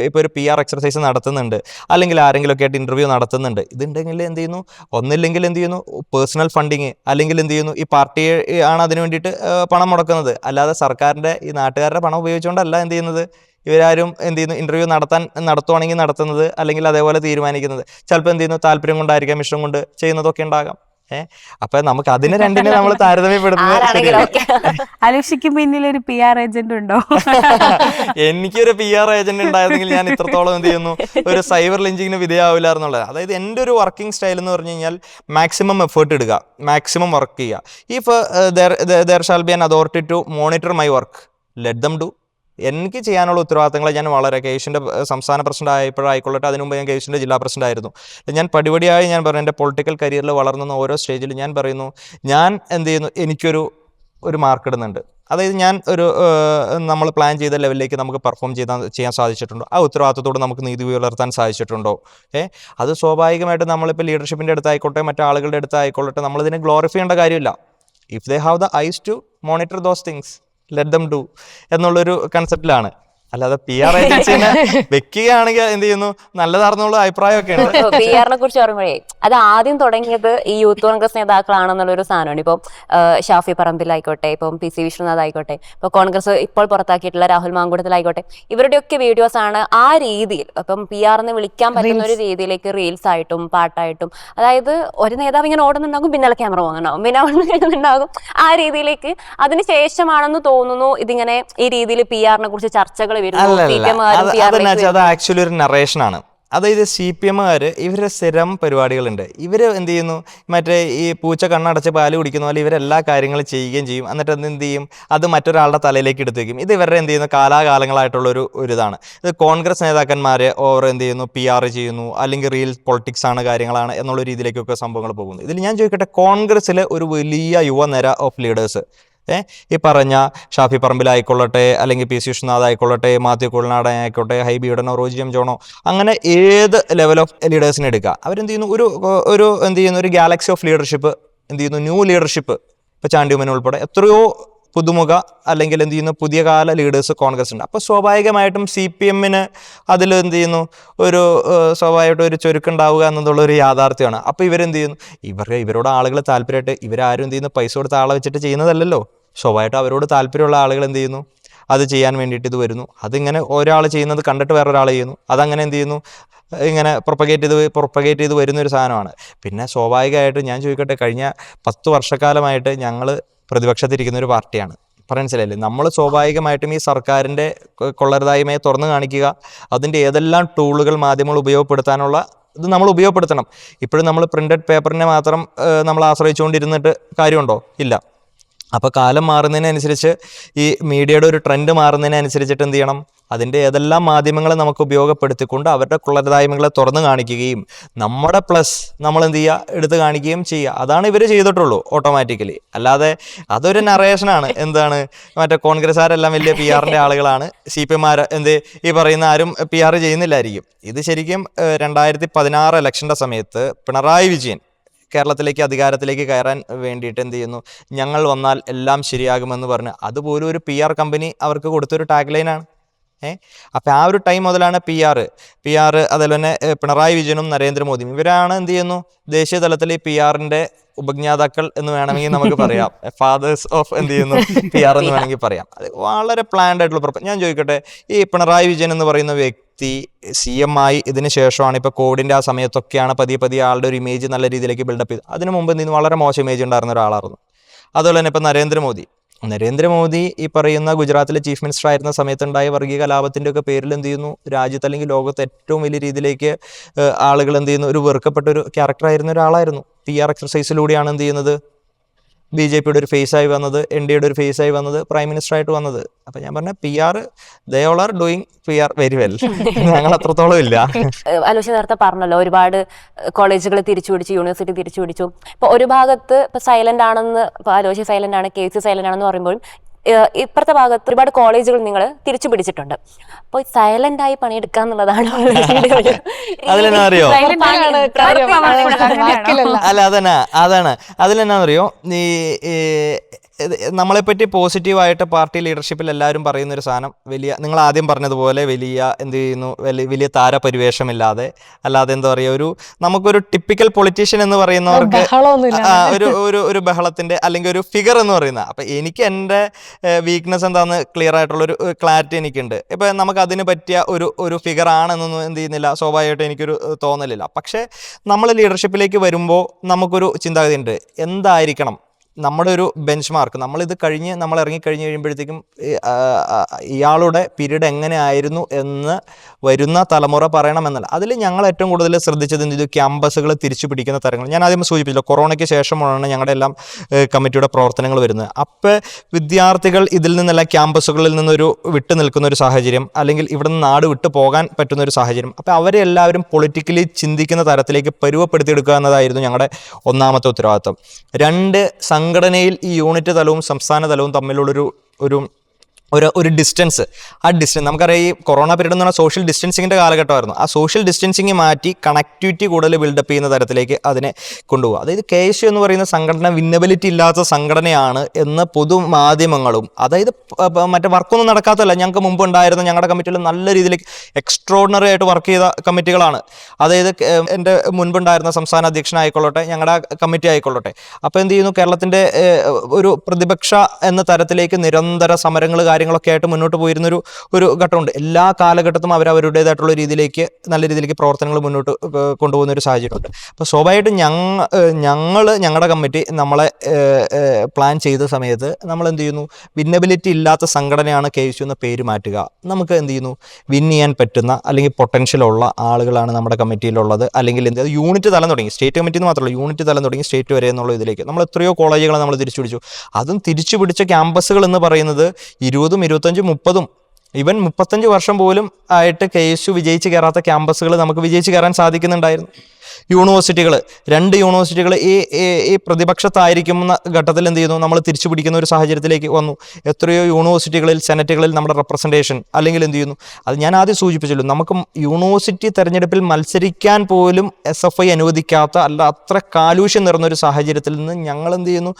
ഇപ്പോൾ ഒരു PR എക്സർസൈസ് നടത്തുന്നുണ്ട്, അല്ലെങ്കിൽ ആരെങ്കിലുമൊക്കെ ആയിട്ട് ഇൻ്റർവ്യൂ നടത്തുന്നുണ്ട്. ഇതുണ്ടെങ്കിൽ എന്ത് ചെയ്യുന്നു, ഒന്നില്ലെങ്കിൽ എന്ത് ചെയ്യുന്നു, പേഴ്സണൽ ഫണ്ടിങ്, അല്ലെങ്കിൽ എന്ത് ചെയ്യുന്നു, ഈ പാർട്ടി ആണ് അതിന് വേണ്ടിയിട്ട് പണം മുടക്കുന്നത്. അല്ലാതെ സർക്കാരിൻ്റെ ഈ നാട്ടുകാരുടെ പണം ഉപയോഗിച്ചുകൊണ്ടല്ല എന്ത് ചെയ്യുന്നത്, ഇവരാരും എന്ത് ചെയ്യുന്നു, ഇൻ്റർവ്യൂ നടത്തുവാണെങ്കിൽ നടത്തുന്നത്, അല്ലെങ്കിൽ അതേപോലെ തീരുമാനിക്കുന്നത്. ചിലപ്പോൾ എന്ത് ചെയ്യുന്നു, താല്പര്യം കൊണ്ടായിരിക്കാം, ഇഷ്ടം കൊണ്ട് ചെയ്യുന്നതൊക്കെ ഉണ്ടാകാം. അപ്പൊ നമുക്ക് അതിനെ രണ്ടിനെ നമ്മൾ താരതമ്യപ്പെടുത്തുന്നത്. അലക്ഷിക്ക് പിന്നിൽ ഒരു PR ഏജന്റ് ഉണ്ടോ? എനിക്കൊരു PR ഏജന്റ് ഉണ്ടായിരുന്നെങ്കിൽ ഞാൻ ഇത്രത്തോളം എന്ത് ചെയ്യുന്നു, ഒരു സൈബർ ലിഞ്ചിങ്ങിന് വിധേയമാവില്ല എന്നുള്ളത്. അതായത് എൻ്റെ ഒരു വർക്കിംഗ് സ്റ്റൈൽ എന്ന് പറഞ്ഞു കഴിഞ്ഞാൽ മാക്സിമം എഫേർട്ട് ഇടുക, മാക്സിമം വർക്ക് ചെയ്യുക. If there shall be an authority to monitor my work, let them do. എനിക്ക് ചെയ്യാനുള്ള ഉത്തരവാദിത്തങ്ങളെ ഞാൻ വളരെ കേസിൻ്റെ സംസ്ഥാന പ്രസിഡന്റ് ആയപ്പോഴായിക്കൊള്ളട്ടെ, അതിനു മുമ്പ് ഞാൻ കേസിൻ്റെ ജില്ലാ പ്രസിഡന്റ് ആയിരുന്നു. ഞാൻ പടിപടിയായി ഞാൻ പറഞ്ഞു, എൻ്റെ പൊളിറ്റിക്കൽ കരിയറിൽ വളർന്നുന്ന ഓരോ സ്റ്റേജിലും ഞാൻ പറയുന്നു, ഞാൻ എന്ത് ചെയ്യുന്നു, എനിക്കൊരു മാർക്ക് ഇടുന്നുണ്ട്. അതായത് ഞാൻ നമ്മൾ പ്ലാൻ ചെയ്ത ലെവലിലേക്ക് നമുക്ക് പെർഫോം ചെയ്യാൻ സാധിച്ചിട്ടുണ്ടോ, ആ ഉത്തരവാദിത്തത്തോട് നമുക്ക് നീതി പുലർത്താൻ സാധിച്ചിട്ടുണ്ടോ? അത് സ്വാഭാവികമായിട്ട് നമ്മളിപ്പോൾ ലീഡർഷിപ്പിൻ്റെ അടുത്തായിക്കോട്ടെ, മറ്റാളുകളുടെ അടുത്തായിക്കൊള്ളട്ടെ, നമ്മളിതിനെ ഗ്ലോറിഫൈ ചെയ്യേണ്ട കാര്യമില്ല. If they have the eyes to monitor those things, let them do എന്നുള്ളൊരു കൺസെപ്റ്റിലാണ്. അല്ലാതെ PR ഏജൻസിനെ വെക്കുകയാണെങ്കിൽ എന്ത് ചെയ്യുന്നു, നല്ലതാർന്നുള്ള അഭിപ്രായമൊക്കെ ഉണ്ട്. PR-നെ കുറിച്ച് പറയുമ്പോഴേ അത് ആദ്യം തുടങ്ങിയത് ഈ യൂത്ത് കോൺഗ്രസ് നേതാക്കളാണെന്നുള്ളൊരു സാധനമാണ്. ഇപ്പം ഷാഫി പറമ്പിലായിക്കോട്ടെ, ഇപ്പം PC വിശ്വനാഥ് ആയിക്കോട്ടെ, ഇപ്പോൾ കോൺഗ്രസ് ഇപ്പോൾ പുറത്താക്കിയിട്ടുള്ള രാഹുൽ മാങ്കൂട്ടത്തിലായിക്കോട്ടെ, ഇവരുടെയൊക്കെ വീഡിയോസ് ആണ് ആ രീതിയിൽ ഇപ്പം PR-നെ വിളിക്കാൻ പറ്റുന്ന ഒരു രീതിയിലേക്ക് റീൽസ് ആയിട്ടും പാട്ടായിട്ടും, അതായത് ഒരു നേതാവ് ഇങ്ങനെ ഓടുന്നുണ്ടാകും, പിന്നാലെ ക്യാമറ പോകുന്നുണ്ടാകും, പിന്നെ ഉണ്ടാകും, ആ രീതിയിലേക്ക്. അതിനുശേഷമാണെന്ന് തോന്നുന്നു ഇതിങ്ങനെ ഈ രീതിയിൽ PR-നെ കുറിച്ച് ചർച്ചകൾ. അത് ആക്ച്വലി ഒരു നറേഷനാണ്. അതായത് CPM-കാർ ഇവരുടെ സ്ഥിരം പരിപാടികളുണ്ട്. ഇവർ എന്ത് ചെയ്യുന്നു, മറ്റേ ഈ പൂച്ച കണ്ണടച്ച് പാല് കുടിക്കുന്ന പോലെ ഇവരെല്ലാ കാര്യങ്ങളും ചെയ്യുകയും ചെയ്യും. എന്നിട്ട് എന്ത് ചെയ്യും, അത് മറ്റൊരാളുടെ തലയിലേക്ക് എടുത്ത് വയ്ക്കും. ഇത് ഇവരുടെ എന്ത് ചെയ്യുന്നു, കാലാകാലങ്ങളായിട്ടുള്ളൊരു ഇതാണ്. ഇത് കോൺഗ്രസ് നേതാക്കന്മാർ ഓവർ എന്ത് ചെയ്യുന്നു, PR ചെയ്യുന്നു, അല്ലെങ്കിൽ റിയൽ പൊളിറ്റിക്സ് ആണ് കാര്യങ്ങളാണ് എന്നുള്ള രീതിയിലേക്കൊക്കെ സംഭവങ്ങൾ പോകുന്നു. ഇതിൽ ഞാൻ ചോദിക്കട്ടെ, കോൺഗ്രസ്സിലെ ഒരു വലിയ യുവനിര ഓഫ് ലീഡേഴ്സ്, ഈ പറഞ്ഞ ഷാഫി പറമ്പിലായിക്കൊള്ളട്ടെ, അല്ലെങ്കിൽ PC വിശ്വനാഥ് ആയിക്കൊള്ളട്ടെ, മാത്യു കുഴൽനാടൻ ആയിക്കോട്ടെ, ഹൈബി ഉടനോ, റോജി എം ജോണോ, അങ്ങനെ ഏത് ലെവൽ ഓഫ് ലീഡേഴ്സിനെ എടുക്കുക, അവരെന്ത് ചെയ്യുന്നു, ഒരു ഗാലക്സി ഓഫ് ലീഡർഷിപ്പ് എന്ത് ചെയ്യുന്നു, ന്യൂ ലീഡർഷിപ്പ്. ഇപ്പോൾ ചാണ്ടി ഉമ്മൻ ഉൾപ്പെടെ എത്രയോ പുതുമുഖ അല്ലെങ്കിൽ എന്ത് ചെയ്യുന്നു, പുതിയ കാല ലീഡേഴ്സ് കോൺഗ്രസ് ഉണ്ട്. അപ്പോൾ സ്വാഭാവികമായിട്ടും CPM-ന് അതിൽ എന്ത് ചെയ്യുന്നു, സ്വാഭാവികമായിട്ടും ഒരു ചുരുക്കുണ്ടാവുക എന്നുള്ളൊരു യാഥാർത്ഥ്യമാണ്. അപ്പോൾ ഇവരെന്ത് ചെയ്യുന്നു, ഇവരോട് ആളുകൾ താല്പര്യമായിട്ട്, ഇവരാരും എന്ത് ചെയ്യുന്നു, പൈസ കൊടുത്ത ആളെ വെച്ചിട്ട് ചെയ്യുന്നതല്ലല്ലോ. സ്വാഭാവികമായിട്ടും അവരോട് താല്പര്യമുള്ള ആളുകൾ എന്ത് ചെയ്യുന്നു, അത് ചെയ്യാൻ വേണ്ടിയിട്ട് ഇത് വരുന്നു. അതിങ്ങനെ ഒരാൾ ചെയ്യുന്നത് കണ്ടിട്ട് വേറൊരാൾ ചെയ്യുന്നു, അതങ്ങനെ എന്ത് ചെയ്യുന്നു, ഇങ്ങനെ പ്രൊപ്പഗേറ്റ് ചെയ്ത് വരുന്നൊരു സാധനമാണ്. പിന്നെ സ്വാഭാവികമായിട്ടും ഞാൻ ചോദിക്കട്ടെ, കഴിഞ്ഞ 10 വർഷക്കാലമായിട്ട് ഞങ്ങൾ പ്രതിപക്ഷത്തിരിക്കുന്ന ഒരു പാർട്ടിയാണ്. മനസ്സിലായില്ലേ? നമ്മൾ സ്വാഭാവികമായിട്ടും ഈ സർക്കാരിൻ്റെ കൊള്ളരുതായ്മയെ തുറന്നു കാണിക്കുക, അതിൻ്റെ ഏതെല്ലാം ടൂളുകൾ മാധ്യമങ്ങൾ ഉപയോഗപ്പെടുത്താനുള്ള ഇത് നമ്മൾ ഉപയോഗപ്പെടുത്തണം. ഇപ്പോഴും നമ്മൾ പ്രിൻ്റഡ് പേപ്പറിനെ മാത്രം നമ്മൾ ആശ്രയിച്ചുകൊണ്ടിരുന്നിട്ട് കാര്യമുണ്ടോ? ഇല്ല. അപ്പോൾ കാലം മാറുന്നതിനനുസരിച്ച്, ഈ മീഡിയയുടെ ഒരു ട്രെൻഡ് മാറുന്നതിനനുസരിച്ചിട്ട് എന്ത് ചെയ്യണം, അതിൻ്റെ ഏതെല്ലാം മാധ്യമങ്ങളെ നമുക്ക് ഉപയോഗപ്പെടുത്തിക്കൊണ്ട് അവരുടെ കൊള്ളരുതായ്മകളെ തുറന്നു കാണിക്കുകയും നമ്മുടെ പ്ലസ് നമ്മൾ എന്ത് ചെയ്യുക, എടുത്ത് കാണിക്കുകയും ചെയ്യുക. അതാണ് ഇവർ ചെയ്തിട്ടുള്ളൂ ഓട്ടോമാറ്റിക്കലി. അല്ലാതെ അതൊരു നറേഷനാണ്. എന്താണ്, മറ്റേ കോൺഗ്രസ്സുകാരെല്ലാം വലിയ PR-ൻ്റെ ആളുകളാണ്, CPM-മാർ ഈ പറയുന്ന ആരും PR ചെയ്യുന്നില്ലായിരിക്കും. ഇത് ശരിക്കും 2016 ഇലക്ഷൻ്റെ സമയത്ത് പിണറായി വിജയൻ കേരളത്തിലേക്ക് അധികാരത്തിലേക്ക് കയറാൻ വേണ്ടിയിട്ട് എന്ത് ചെയ്യുന്നു, ഞങ്ങൾ വന്നാൽ എല്ലാം ശരിയാകുമെന്ന് പറഞ്ഞ് അതുപോലും ഒരു PR കമ്പനി അവർക്ക് കൊടുത്തൊരു ടാഗ് ലൈനാണ്. അപ്പോൾ ആ ഒരു ടൈം മുതലാണ് പി ആർ അതുപോലെ തന്നെ പിണറായി വിജയനും നരേന്ദ്രമോദിയും ഇവരാണ് എന്ത് ചെയ്യുന്നു ദേശീയ തലത്തിൽ ഈ PR ഉപജ്ഞാതാക്കൾ എന്ന് വേണമെങ്കിൽ നമുക്ക് പറയാം, ഫാദേഴ്സ് ഓഫ് എന്ത് ചെയ്യുന്നു PR എന്ന് വേണമെങ്കിൽ പറയാം. അത് വളരെ പ്ലാൻഡ് ആയിട്ടുള്ള ഞാൻ ചോദിക്കട്ടെ, ഈ പിണറായി വിജയൻ എന്ന് പറയുന്ന വ്യക്തി CM ആയി ഇതിന് ശേഷമാണ് ഇപ്പോൾ കോവിഡിൻ്റെ ആ സമയത്തൊക്കെയാണ് പതിയെ ആളുടെ ഒരു ഇമേജ് നല്ല രീതിയിലേക്ക് ബിൽഡപ്പ് ചെയ്തത്. അതിന് മുമ്പ് എന്ത് ചെയ്യുന്നു വളരെ മോശം ഇമേജ് ഉണ്ടായിരുന്ന ഒരാളായിരുന്നു. അതുപോലെ തന്നെ ഇപ്പോൾ നരേന്ദ്രമോദി ഈ പറയുന്ന ഗുജറാത്തിലെ ചീഫ് മിനിസ്റ്റർ ആയിരുന്ന സമയത്തുണ്ടായ വർഗീയ കലാപത്തിൻ്റെ ഒക്കെ പേരിൽ എന്ത് ചെയ്യുന്നു രാജ്യത്ത് അല്ലെങ്കിൽ ലോകത്ത് ഏറ്റവും വലിയ രീതിയിലേക്ക് ആളുകൾ എന്ത് ചെയ്യുന്നു ഒരു വെറുക്കപ്പെട്ട ഒരു ക്യാരക്ടറായിരുന്ന ഒരാളായിരുന്നു. PR എക്സർസൈസിലൂടെയാണ് എന്ത് ചെയ്യുന്നത് BJPയുടെ ഒരു ഫേസായി വന്നത്, NDAയുടെ ഒരു ഫേസായി വന്നത്, പ്രൈം മിനിസ്റ്റർ ആയിട്ട് വന്നത്. അപ്പം ഞാൻ പറഞ്ഞ PR they all are doing PR very well. ഞങ്ങൾ അത്രത്തോളം ഇല്ല. അലോഷി നേരത്തെ പറഞ്ഞല്ലോ ഒരുപാട് കോളേജുകൾ തിരിച്ചുപിടിച്ചു, യൂണിവേഴ്സിറ്റി തിരിച്ചുപിടിച്ചു. ഇപ്പൊ ഒരു ഭാഗത്ത് ഇപ്പൊ സൈലന്റ് ആണെന്ന്, ഇപ്പൊ അലോഷി സൈലന്റ് ആണ്, KC സൈലന്റ് ആണെന്ന് പറയുമ്പോഴും ഇപ്പുറത്തെ ഭാഗത്ത് ഒരുപാട് കോളേജുകൾ നിങ്ങൾ തിരിച്ചു പിടിച്ചിട്ടുണ്ട്. അപ്പോൾ സൈലന്റ് ആയി പണിയെടുക്കാന്നുള്ളതാണ് അതിലെന്നാ അറിയോ, അല്ല അതാണ് അതിലെന്നാ അറിയോ, ഈ നമ്മളെപ്പറ്റി പോസിറ്റീവായിട്ട് പാർട്ടി ലീഡർഷിപ്പിൽ എല്ലാവരും പറയുന്നൊരു സാധനം, നിങ്ങൾ ആദ്യം പറഞ്ഞതുപോലെ എന്ത് ചെയ്യുന്നു വലിയ താരപരിവേഷമില്ലാതെ, അല്ലാതെ എന്താ പറയുക, നമുക്കൊരു ടിപ്പിക്കൽ പൊളിറ്റീഷ്യൻ എന്ന് പറയുന്നവർക്ക് ഒരു ബഹളത്തിൻ്റെ അല്ലെങ്കിൽ ഒരു ഫിഗർ എന്ന് പറയുന്ന. അപ്പം എനിക്ക് എൻ്റെ വീക്ക്നെസ് എന്താണെന്ന് ക്ലിയർ ആയിട്ടുള്ളൊരു ക്ലാരിറ്റി എനിക്കുണ്ട്. ഇപ്പം നമുക്ക് അതിന് പറ്റിയ ഒരു ഫിഗർ ആണെന്നൊന്നും എന്ത് ചെയ്യുന്നില്ല, സ്വാഭാവികമായിട്ട് എനിക്കൊരു തോന്നലില്ല. പക്ഷേ നമ്മൾ ലീഡർഷിപ്പിലേക്ക് വരുമ്പോൾ നമുക്കൊരു ചിന്താഗതി ഉണ്ട്, എന്തായിരിക്കണം നമ്മുടെ ഒരു ബെഞ്ച് മാർക്ക്. നമ്മൾ ഇറങ്ങിക്കഴിഞ്ഞ് കഴിയുമ്പോഴത്തേക്കും ഇയാളുടെ പീരീഡ് എങ്ങനെ ആയിരുന്നു എന്ന് വരുന്ന തലമുറ പറയണമെന്നല്ല. അതിൽ ഞങ്ങൾ ഏറ്റവും കൂടുതൽ ശ്രദ്ധിച്ചത് എന്ത് ചെയ്തു, ക്യാമ്പസുകൾ തിരിച്ചു പിടിക്കുന്ന തരങ്ങൾ. ഞാൻ ആദ്യം സൂചിപ്പിച്ചില്ല, കൊറോണയ്ക്ക് ശേഷമാണ് ഞങ്ങളുടെ എല്ലാം കമ്മിറ്റിയുടെ പ്രവർത്തനങ്ങൾ വരുന്നത്. അപ്പോൾ വിദ്യാർത്ഥികൾ ഇതിൽ നിന്നെല്ലാം ക്യാമ്പസുകളിൽ നിന്നൊരു വിട്ടു നിൽക്കുന്ന ഒരു സാഹചര്യം, അല്ലെങ്കിൽ ഇവിടെ നിന്ന് നാട് വിട്ടു പോകാൻ പറ്റുന്ന ഒരു സാഹചര്യം. അപ്പോൾ അവരെ എല്ലാവരും പൊളിറ്റിക്കലി ചിന്തിക്കുന്ന തരത്തിലേക്ക് പരുവപ്പെടുത്തിയെടുക്കുക എന്നതായിരുന്നു ഞങ്ങളുടെ ഒന്നാമത്തെ ഉത്തരവാദിത്വം. 2, സംഘടനയിൽ ഈ യൂണിറ്റ് തലവും സംസ്ഥാന തലവും തമ്മിലുള്ളൊരു ഒരു ഡിസ്റ്റൻസ്. ആ ഡിസ്റ്റൻസ് നമുക്കറിയാം, ഈ കൊറോണ പീരീഡ് എന്ന് പറഞ്ഞാൽ സോഷ്യൽ ഡിസ്റ്റൻസിങ്ങിൻ്റെ കാലഘട്ടമായിരുന്നു. ആ സോഷ്യൽ ഡിസ്റ്റൻസിങ് മാറ്റി കണക്ടിവിറ്റി കൂടുതൽ ബിൽഡപ്പ് ചെയ്യുന്ന തരത്തിലേക്ക് അതിനെ കൊണ്ടുപോകുക. അതായത് KSU എന്ന് പറയുന്ന സംഘടന വിന്നബിലിറ്റി ഇല്ലാത്ത സംഘടനയാണ് എന്ന് പൊതുമാധ്യമങ്ങളും, അതായത് മറ്റേ വർക്കൊന്നും നടക്കാത്തല്ല, ഞങ്ങൾക്ക് മുമ്പ് ഉണ്ടായിരുന്ന ഞങ്ങളുടെ കമ്മിറ്റിയിൽ നല്ല രീതിയിലേക്ക് എക്സ്ട്രോർഡിനറി ആയിട്ട് വർക്ക് ചെയ്ത കമ്മിറ്റികളാണ്. അതായത് എൻ്റെ മുൻപുണ്ടായിരുന്ന സംസ്ഥാന അധ്യക്ഷനായിക്കൊള്ളട്ടെ, ഞങ്ങളുടെ കമ്മിറ്റി ആയിക്കൊള്ളട്ടെ. അപ്പോൾ എന്ത് ചെയ്യുന്നു, കേരളത്തിൻ്റെ ഒരു പ്രതിപക്ഷ എന്ന തരത്തിലേക്ക് നിരന്തര സമരങ്ങൾ കാര്യങ്ങളൊക്കെ ആയിട്ട് മുന്നോട്ട് പോയിരുന്നൊരു ഘട്ടമുണ്ട്. എല്ലാ കാലഘട്ടത്തും അവരുടേതായിട്ടുള്ള രീതിയിലേക്ക് നല്ല രീതിയിലേക്ക് പ്രവർത്തനങ്ങൾ മുന്നോട്ട് കൊണ്ടുപോകുന്ന ഒരു സാഹചര്യമുണ്ട്. അപ്പോൾ സ്വാഭാവികമായിട്ടും ഞങ്ങളുടെ കമ്മിറ്റി നമ്മളെ പ്ലാൻ ചെയ്ത സമയത്ത് നമ്മൾ എന്ത് ചെയ്യുന്നു, വിന്നബിലിറ്റി ഇല്ലാത്ത സംഘടനയാണ് KSU എന്ന പേര് മാറ്റുക. നമുക്ക് എന്ത് ചെയ്യുന്നു, വിൻ ചെയ്യാൻ പറ്റുന്ന അല്ലെങ്കിൽ പൊട്ടൻഷ്യലുള്ള ആളുകളാണ് നമ്മുടെ കമ്മിറ്റിയിലുള്ളത്. അല്ലെങ്കിൽ എന്ത് യൂണിറ്റ് തലം തുടങ്ങി, സ്റ്റേറ്റ് കമ്മിറ്റി എന്ന് മാത്രമല്ല, യൂണിറ്റ് തലം തുടങ്ങി സ്റ്റേറ്റ് വരെ എന്നുള്ള ഇതിലേക്ക് നമ്മൾ എത്രയോ കോളേജുകൾ നമ്മൾ തിരിച്ചു പിടിച്ചു. അതും തിരിച്ചു പിടിച്ച ക്യാമ്പസുകൾ എന്ന് പറയുന്നത് 20, 25, 30, ഈവൻ 35 വർഷം പോലും ആയിട്ട് KSU വിജയിച്ച് കയറാത്ത ക്യാമ്പസുകൾ നമുക്ക് വിജയിച്ച് കയറാൻ സാധിക്കുന്നുണ്ടായിരുന്നു. യൂണിവേഴ്സിറ്റികൾ, 2 യൂണിവേഴ്സിറ്റികൾ ഈ പ്രതിപക്ഷത്തായിരിക്കുന്ന ഘട്ടത്തിൽ എന്ത് ചെയ്യുന്നു, നമ്മൾ തിരിച്ചു പിടിക്കുന്ന ഒരു സാഹചര്യത്തിലേക്ക് വന്നു. എത്രയോ യൂണിവേഴ്സിറ്റികളിൽ, സെനറ്റുകളിൽ നമ്മുടെ റെപ്രസെൻറ്റേഷൻ, അല്ലെങ്കിൽ എന്ത് ചെയ്യുന്നു, അത് ഞാൻ ആദ്യം സൂചിപ്പിച്ചല്ലോ, നമുക്ക് യൂണിവേഴ്സിറ്റി തെരഞ്ഞെടുപ്പിൽ മത്സരിക്കാൻ പോലും SFI അനുവദിക്കാത്ത, അല്ല അത്ര കാലൂഷ്യം നിറഞ്ഞൊരു സാഹചര്യത്തിൽ നിന്ന് ഞങ്ങൾ എന്ത് ചെയ്യുന്നു,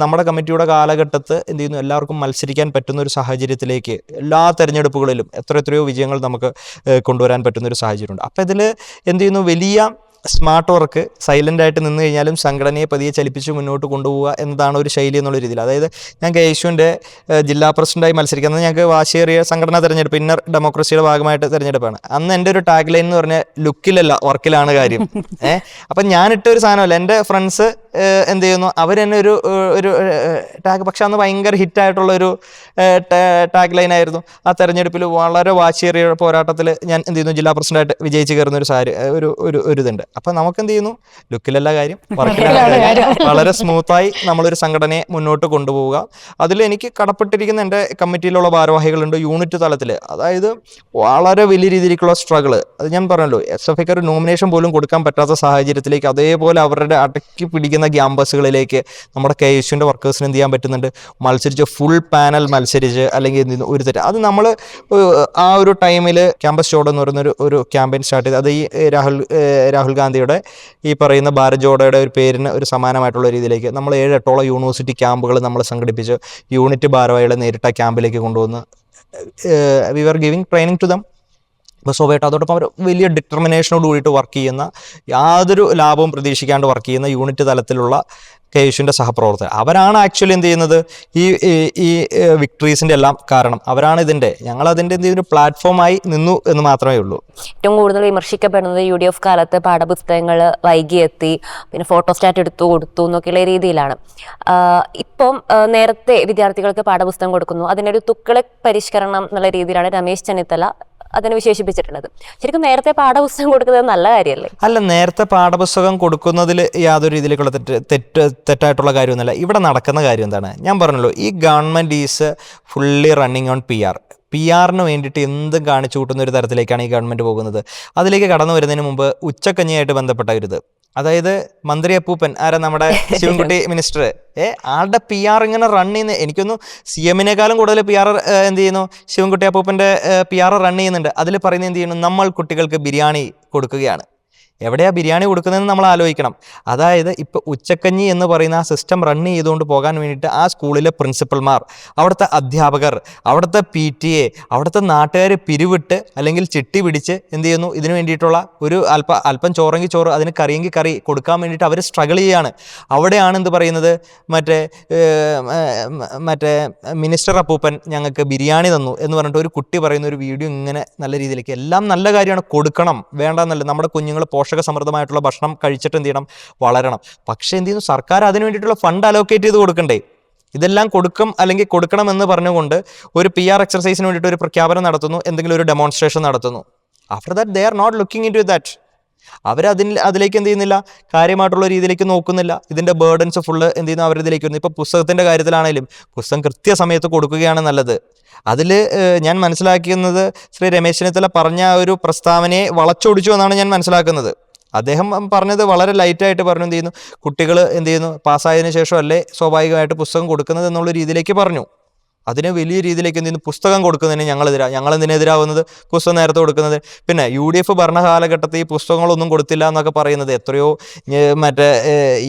നമ്മുടെ കമ്മിറ്റിയുടെ കാലഘട്ടത്ത് എന്ത് ചെയ്യുന്നു, എല്ലാവർക്കും മത്സരിക്കാൻ പറ്റുന്ന ഒരു സാഹചര്യത്തിലേക്ക് എല്ലാ തെരഞ്ഞെടുപ്പുകളിലും എത്രയോ വിജയങ്ങൾ നമുക്ക് കൊണ്ടുവരാൻ പറ്റുന്ന ഒരു സാഹചര്യമുണ്ട്. അപ്പോൾ ഇതിൽ എന്ത് ചെയ്യുന്നു, വലിയ സ്മാർട്ട് വർക്ക്, സൈലൻ്റ് ആയിട്ട് നിന്ന് കഴിഞ്ഞാലും സംഘടനയെ പതിയെ ചലിപ്പിച്ച് മുന്നോട്ട് കൊണ്ടുപോവുക എന്നതാണ് ഒരു ശൈലി എന്നുള്ള രീതിയിൽ. അതായത് ഞാൻ KSUവിൻ്റെ ജില്ലാ പ്രസിഡൻ്റായി മത്സരിക്കുന്നത് ഞങ്ങൾക്ക് വാശിയേറിയ സംഘടനാ തെരഞ്ഞെടുപ്പ്, ഇന്നർ ഡെമോക്രസിയുടെ ഭാഗമായിട്ട് തെരഞ്ഞെടുപ്പാണ്. അന്ന് എൻ്റെ ഒരു ടാഗ് ലൈൻ എന്ന് പറഞ്ഞാൽ ലുക്കിലല്ല വർക്കിലാണ് കാര്യം. അപ്പം ഞാനിട്ട ഒരു സാധനമല്ല, എൻ്റെ ഫ്രണ്ട്സ് എന്ത് ചെയ്യുന്നു, അവർ തന്നെ ഒരു ടാഗ്, പക്ഷെ അന്ന് ഭയങ്കര ഹിറ്റായിട്ടുള്ളൊരു ടാഗ് ലൈനായിരുന്നു. ആ തെരഞ്ഞെടുപ്പിൽ വളരെ വാശിയേറിയ പോരാട്ടത്തിൽ ഞാൻ എന്ത് ചെയ്യുന്നു, ജില്ലാ പ്രസിഡൻ്റായിട്ട് വിജയിച്ച് കയറുന്ന ഒരു ഇതുണ്ട്. അപ്പം നമുക്ക് എന്ത് ചെയ്യുന്നു, ലുക്കിലല്ല കാര്യം, വർക്കിലാണ് കാര്യം. വളരെ സ്മൂത്തായി നമ്മളൊരു സംഘടനയെ മുന്നോട്ട് കൊണ്ടുപോവുക. അതിൽ എനിക്ക് കടപ്പെട്ടിരിക്കുന്ന എൻ്റെ കമ്മിറ്റിയിലുള്ള ഭാരവാഹികളുണ്ട് യൂണിറ്റ് തലത്തിൽ. അതായത് വളരെ വലിയ രീതിയിലേക്കുള്ള സ്ട്രഗിൾ, അത് ഞാൻ പറഞ്ഞല്ലോ, SFIക്ക് ഒരു നോമിനേഷൻ പോലും കൊടുക്കാൻ പറ്റാത്ത സാഹചര്യത്തിലേക്ക്, അതേപോലെ അവരുടെ അടക്കി പിടിക്കുന്ന ക്യാമ്പസുകളിലേക്ക് നമ്മുടെ KSUവിൻ്റെ വർക്കേഴ്സിന് എന്ത് ചെയ്യാൻ പറ്റുന്നുണ്ട്, മത്സരിച്ച് ഫുൾ പാനൽ മത്സരിച്ച്, അല്ലെങ്കിൽ എന്ത് ചെയ്യുന്നു, ഒരു തെറ്റ്. അത് നമ്മൾ ആ ഒരു ടൈമിൽ ക്യാമ്പസ് ചോഡ് എന്ന് പറയുന്ന ഒരു ക്യാമ്പയിൻ സ്റ്റാർട്ട് ചെയ്ത്, അത് ഈ രാഹുൽ ഗാന്ധിയുടെ ഈ പറയുന്ന ഭാരത് ജോഡോയുടെ ഒരു പേരിന് ഒരു സമാനമായിട്ടുള്ള രീതിയിലേക്ക് നമ്മൾ 7-8 യൂണിവേഴ്സിറ്റി ക്യാമ്പുകൾ നമ്മൾ സംഘടിപ്പിച്ച് യൂണിറ്റ് ഭാരവാഹികളെ നേരിട്ട് ആ ക്യാമ്പിലേക്ക് കൊണ്ടുവന്ന് we are giving training to them. അപ്പോൾ സ്വാഭാവികമായിട്ട് അതോടൊപ്പം അവർ വലിയ ഡിറ്റർമിനേഷനോട് കൂടിയിട്ട് വർക്ക് ചെയ്യുന്ന, യാതൊരു ലാഭവും പ്രതീക്ഷിക്കാണ്ട് വർക്ക് ചെയ്യുന്ന യൂണിറ്റ് തലത്തിലുള്ള KUSHന്റെ സഹപ്രവർത്തകർ. അവരാണ് ആക്ച്വലി എന്ത് ചെയ്യുന്നത്, ഈ വിക്ടറീസിൻ്റെ എല്ലാം കാരണം അവരാണ്. ഞങ്ങളതിൻ്റെ ഒരു പ്ലാറ്റ്ഫോമായി നിന്നു എന്ന് മാത്രമേ ഉള്ളൂ. ഏറ്റവും കൂടുതൽ വിമർശിക്കപ്പെടുന്നത് UDF കാലത്ത് പാഠപുസ്തകങ്ങൾ വൈകിയെത്തി, പിന്നെ ഫോട്ടോസ്റ്റാറ്റ് എടുത്തു കൊടുത്തു എന്നൊക്കെയുള്ള രീതിയിലാണ്. ഇപ്പം നേരത്തെ വിദ്യാർത്ഥികൾക്ക് പാഠപുസ്തകം കൊടുക്കുന്നു, അതിനൊരു തുക്കളക് പരിഷ്കരണം എന്നുള്ള രീതിയിലാണ് രമേശ് ചെന്നിത്തല അതിനെ വിശേഷിപ്പിച്ചിട്ടുള്ളത്. ശരിക്കും നേരത്തെ പാഠപുസ്തകം കൊടുക്കുന്നത് നല്ല കാര്യമല്ലേ? അല്ല, നേരത്തെ പാഠപുസ്തകം കൊടുക്കുന്നതിൽ യാതൊരു രീതിയിലേക്കുള്ള തെറ്റായിട്ടുള്ള കാര്യമൊന്നുമില്ല. ഇവിടെ നടക്കുന്ന കാര്യം എന്താണ്, ഞാൻ പറഞ്ഞല്ലോ, ഈ government is fully running on PR-ന് വേണ്ടിയിട്ട് എന്തും കാണിച്ചു കൂട്ടുന്ന ഒരു തരത്തിലേക്കാണ് ഈ ഗവൺമെൻറ് പോകുന്നത്. അതിലേക്ക് കടന്നു വരുന്നതിന് മുമ്പ് ഉച്ചക്കഞ്ഞിയായിട്ട് ബന്ധപ്പെട്ട ഒരു ഇത്, അതായത് മന്ത്രി അപ്പൂപ്പൻ ആരാ, നമ്മുടെ ശിവൻകുട്ടി മിനിസ്റ്റർ, ആളുടെ PR ഇങ്ങനെ റൺ ചെയ്യുന്ന, എനിക്കൊന്നു CM-നേക്കാളും കൂടുതൽ PR എന്ത് ചെയ്യുന്നു, ശിവൻകുട്ടി അപ്പൂപ്പൻ്റെ PR റൺ ചെയ്യുന്നുണ്ട്. അതിൽ പറയുന്നത് എന്ത് ചെയ്യുന്നു, നമ്മൾ കുട്ടികൾക്ക് ബിരിയാണി കൊടുക്കുകയാണ്. എവിടെയാണ് ബിരിയാണി കൊടുക്കുന്നതെന്ന് നമ്മൾ ആലോചിക്കണം. അതായത് ഇപ്പോൾ ഉച്ചക്കഞ്ഞി എന്ന് പറയുന്ന ആ സിസ്റ്റം റൺ ചെയ്തുകൊണ്ട് പോകാൻ വേണ്ടിയിട്ട് ആ സ്കൂളിലെ പ്രിൻസിപ്പൽമാർ, അവിടുത്തെ അധ്യാപകർ, അവിടുത്തെ PTA, അവിടുത്തെ നാട്ടുകാർ പിരിവിട്ട് അല്ലെങ്കിൽ ചിട്ടി പിടിച്ച് എന്ത് ചെയ്യുന്നു, ഇതിന് വേണ്ടിയിട്ടുള്ള ഒരു അല്പം ചോറെങ്കിൽ ചോറ്, അതിന് കറിയെങ്കിൽ കറി കൊടുക്കാൻ വേണ്ടിയിട്ട് അവർ സ്ട്രഗിൾ ചെയ്യുകയാണ്. അവിടെയാണ് എന്ത് പറയുന്നത്, മറ്റേ മിനിസ്റ്റർ അപ്പൂപ്പൻ ഞങ്ങൾക്ക് ബിരിയാണി തന്നു എന്ന് പറഞ്ഞിട്ട് ഒരു കുട്ടി പറയുന്ന ഒരു വീഡിയോ ഇങ്ങനെ നല്ല രീതിയിലേക്ക്. എല്ലാം നല്ല കാര്യമാണ്, കൊടുക്കണം, വേണ്ടെന്നല്ല. നമ്മുടെ കുഞ്ഞുങ്ങൾ പോഷകസമൃദ്ധമായിട്ടുള്ള ഭക്ഷണം കഴിച്ചിട്ട് എന്ത് ചെയ്യണം, വളരണം. പക്ഷേ എന്ത് ചെയ്യുന്നു, സർക്കാർ അതിന് വേണ്ടിയിട്ടുള്ള ഫണ്ട് അലോക്കേറ്റ് ചെയ്ത് കൊടുക്കണ്ടേ? ഇതെല്ലാം കൊടുക്കും അല്ലെങ്കിൽ കൊടുക്കണം എന്ന് പറഞ്ഞുകൊണ്ട് ഒരു PR എക്സർസൈസിന് വേണ്ടിയിട്ട് ഒരു പ്രഖ്യാപനം നടത്തുന്നു, എന്തെങ്കിലും ഒരു ഡെമോൺസ്ട്രേഷൻ നടത്തുന്നു. After that they are not looking into that. അതിലേക്ക് എന്ത് ചെയ്യുന്നില്ല, കാര്യമായിട്ടുള്ള രീതിയിലേക്ക് നോക്കുന്നില്ല. ഇതിൻ്റെ ബേർഡൻസ് ഫുള്ള് എന്ത് ചെയ്യുന്നു, അവരിതിലേക്ക് വരുന്നു. ഇപ്പോൾ പുസ്തകത്തിൻ്റെ കാര്യത്തിലാണെങ്കിലും പുസ്തകം കൃത്യസമയത്ത് കൊടുക്കുകയാണ് നല്ലത്. അതിൽ ഞാൻ മനസ്സിലാക്കുന്നത് ശ്രീ രമേശ് ചെന്നിത്തല പറഞ്ഞ ഒരു പ്രസ്താവനയെ വളച്ചൊടിച്ചു എന്നാണ് ഞാൻ മനസ്സിലാക്കുന്നത്. അദ്ദേഹം പറഞ്ഞത് വളരെ ലൈറ്റായിട്ട് പറഞ്ഞു, എന്ത് ചെയ്യുന്നു, കുട്ടികൾ എന്ത് ചെയ്യുന്നു, പാസ്സായതിനു ശേഷം അല്ലേ സ്വാഭാവികമായിട്ട് പുസ്തകം കൊടുക്കുന്നത് എന്നുള്ള രീതിയിലേക്ക് പറഞ്ഞു. അതിന് വലിയ രീതിയിലേക്ക് എന്ത് ചെയ്യുന്നു, പുസ്തകം കൊടുക്കുന്നതിന് ഞങ്ങളെന്തിനെതിരാവുന്നത്, പുസ്തകം നേരത്തെ കൊടുക്കുന്നത്. പിന്നെ UDF ഭരണകാലഘട്ടത്തിൽ ഈ പുസ്തകങ്ങളൊന്നും കൊടുത്തില്ല എന്നൊക്കെ പറയുന്നത് എത്രയോ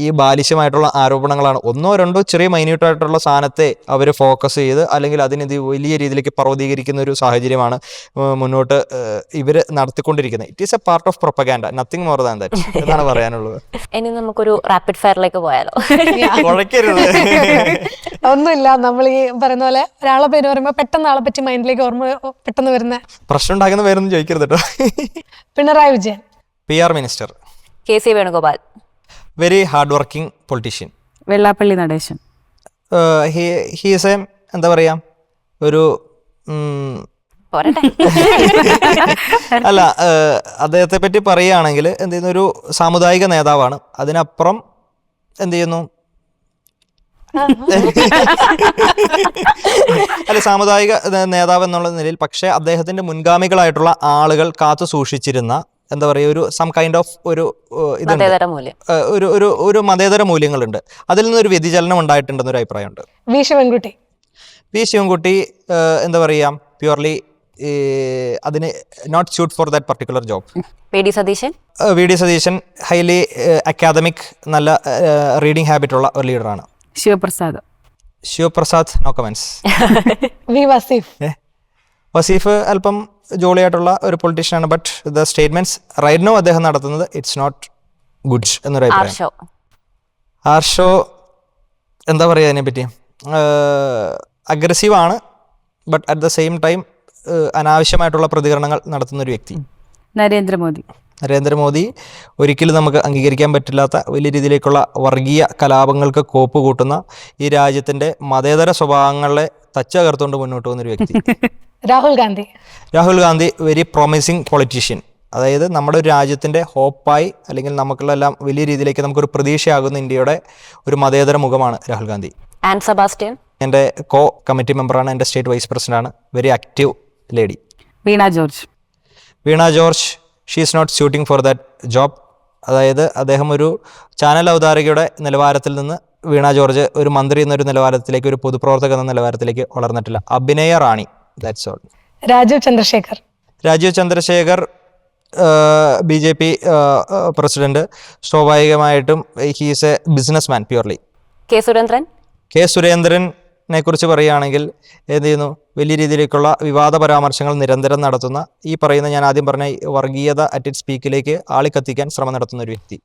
ഈ ബാലിശ്യമായിട്ടുള്ള ആരോപണങ്ങളാണ്. 1-2 ചെറിയ മൈന്യൂട്ടായിട്ടുള്ള സാധനത്തെ അവർ ഫോക്കസ് ചെയ്ത് അല്ലെങ്കിൽ അതിനെത് വലിയ രീതിയിലേക്ക് പർവ്വതീകരിക്കുന്ന ഒരു സാഹചര്യമാണ് മുന്നോട്ട് ഇവർ നടത്തിക്കൊണ്ടിരിക്കുന്നത്. It is A part of propaganda, nothing more than that എന്നാണ് പറയാനുള്ളത്. ഇനി നമുക്കൊരു റാപ്പിഡ് ഫയറിലേക്ക് പോയാലോ? കുഴക്കരുത്. ഒന്നുമില്ല, നമ്മൾ ഈ പറയുന്ന പോലെ ഒരാളെ പേര് പറയുമ്പോൾ പെട്ടെന്ന് ആളെ പറ്റി മൈൻഡിലേക്ക് ഓർമ്മ പെട്ടെന്ന് വരുന്ന, പ്രശ്നം ഉണ്ടാക്കുന്ന പേരൊന്നും ചോദിക്കരുത് കേട്ടോ. Pinarayi Vijayan, PR minister. KC Venugopal, very hard working politician. Vellappally Natesan, he's A എന്താ പറയുക, ഒരു അല്ല, അദ്ദേഹത്തെ പറ്റി പറയുകയാണെങ്കിൽ എന്ത് ചെയ്യുന്നു, ഒരു സാമുദായിക നേതാവാണ്. അതിനപ്പുറം എന്ത് ചെയ്യുന്നു, അല്ല, സാമുദായിക നേതാവ് എന്നുള്ള നിലയിൽ. പക്ഷേ അദ്ദേഹത്തിന്റെ മുൻഗാമികളായിട്ടുള്ള ആളുകൾ കാത്തു സൂക്ഷിച്ചിരുന്ന എന്താ പറയുക, ഒരു സം കൈൻഡ് ഓഫ് ഒരു ഇതുണ്ട്, ഒരു മതേതര മൂല്യങ്ങളുണ്ട്. അതിൽ നിന്നൊരു വ്യതിചലനം ഉണ്ടായിട്ടുണ്ടെന്നൊരു അഭിപ്രായമുണ്ട്. വി ശിവൻകുട്ടി എന്താ പറയുക, പ്യുവർലി അതിന് not suit for that particular job. V D Satheesan highly academic, നല്ല റീഡിംഗ് ഹാബിറ്റ് ഉള്ള ഒരു ലീഡറാണ്. Sivaprasad no comments. വസീഫ് അല്പം ജോളിയായിട്ടുള്ള ഒരു പൊളിറ്റീഷ്യനാണ്. But the statements right no അദ്ദേഹം നടത്തുന്നത് ഇറ്റ്സ് നോട്ട് ഗുഡ് എന്നൊരു അഭിപ്രായം. ആർഷോ എന്താ പറയുക, അതിനെപ്പറ്റി അഗ്രസീവാണ്, but at the same time അനാവശ്യമായിട്ടുള്ള പ്രതികരണങ്ങൾ നടത്തുന്ന ഒരു വ്യക്തി. നരേന്ദ്രമോദി ഒരിക്കലും നമുക്ക് അംഗീകരിക്കാൻ പറ്റില്ലാത്ത വലിയ രീതിയിലേക്കുള്ള വർഗീയ കലാപങ്ങൾക്ക് കോപ്പ് കൂട്ടുന്ന, ഈ രാജ്യത്തിൻ്റെ മതേതര സ്വഭാവങ്ങളെ തച്ചകർത്തുകൊണ്ട് മുന്നോട്ട് പോകുന്നൊരു വ്യക്തി. Rahul Gandhi very promising politician. അതായത് നമ്മുടെ ഒരു രാജ്യത്തിൻ്റെ ഹോപ്പായി അല്ലെങ്കിൽ നമുക്കുള്ളെല്ലാം വലിയ രീതിയിലേക്ക് നമുക്കൊരു പ്രതീക്ഷയാകുന്ന ഇന്ത്യയുടെ ഒരു മതേതര മുഖമാണ് രാഹുൽ ഗാന്ധി. എൻ്റെ കമ്മിറ്റി മെമ്പറാണ്, എൻ്റെ സ്റ്റേറ്റ് വൈസ് പ്രസിഡൻ്റാണ്. Very active lady. Veena George she is not suiting for that job. അതായത് അദ്ദേഹം ഒരു ചാനൽ അവതാരകയുടെ നിലവാരത്തിൽ നിന്ന് വീണ ജോർജ് ഒരു മന്ത്രി എന്നൊരു നിലവാരത്തിലേക്ക്, ഒരു പൊതുപ്രവർത്തക എന്ന നിലവാരത്തിലേക്ക് വളർന്നിട്ടില്ല. അഭിനയ റാണി, that's all. Rajeev Chandrasekhar BJP president, സ്വാഭാവികമായിട്ടും he's a business man purely. K സുരേന്ദ്രനെ കുറിച്ച് പറയുകയാണെങ്കിൽ എന്ത് ചെയ്യുന്നു, വലിയ രീതിയിലേക്കുള്ള വിവാദ പരാമർശങ്ങൾ നിരന്തരം നടത്തുന്ന, ഈ പറയുന്ന ഞാൻ ആദ്യം പറഞ്ഞ വർഗീയത അറ്റ് ഇറ്റ്സ് പീക്കിലേക്ക് ആളിക്കത്തിക്കാൻ ശ്രമം നടത്തുന്ന ഒരു വ്യക്തി.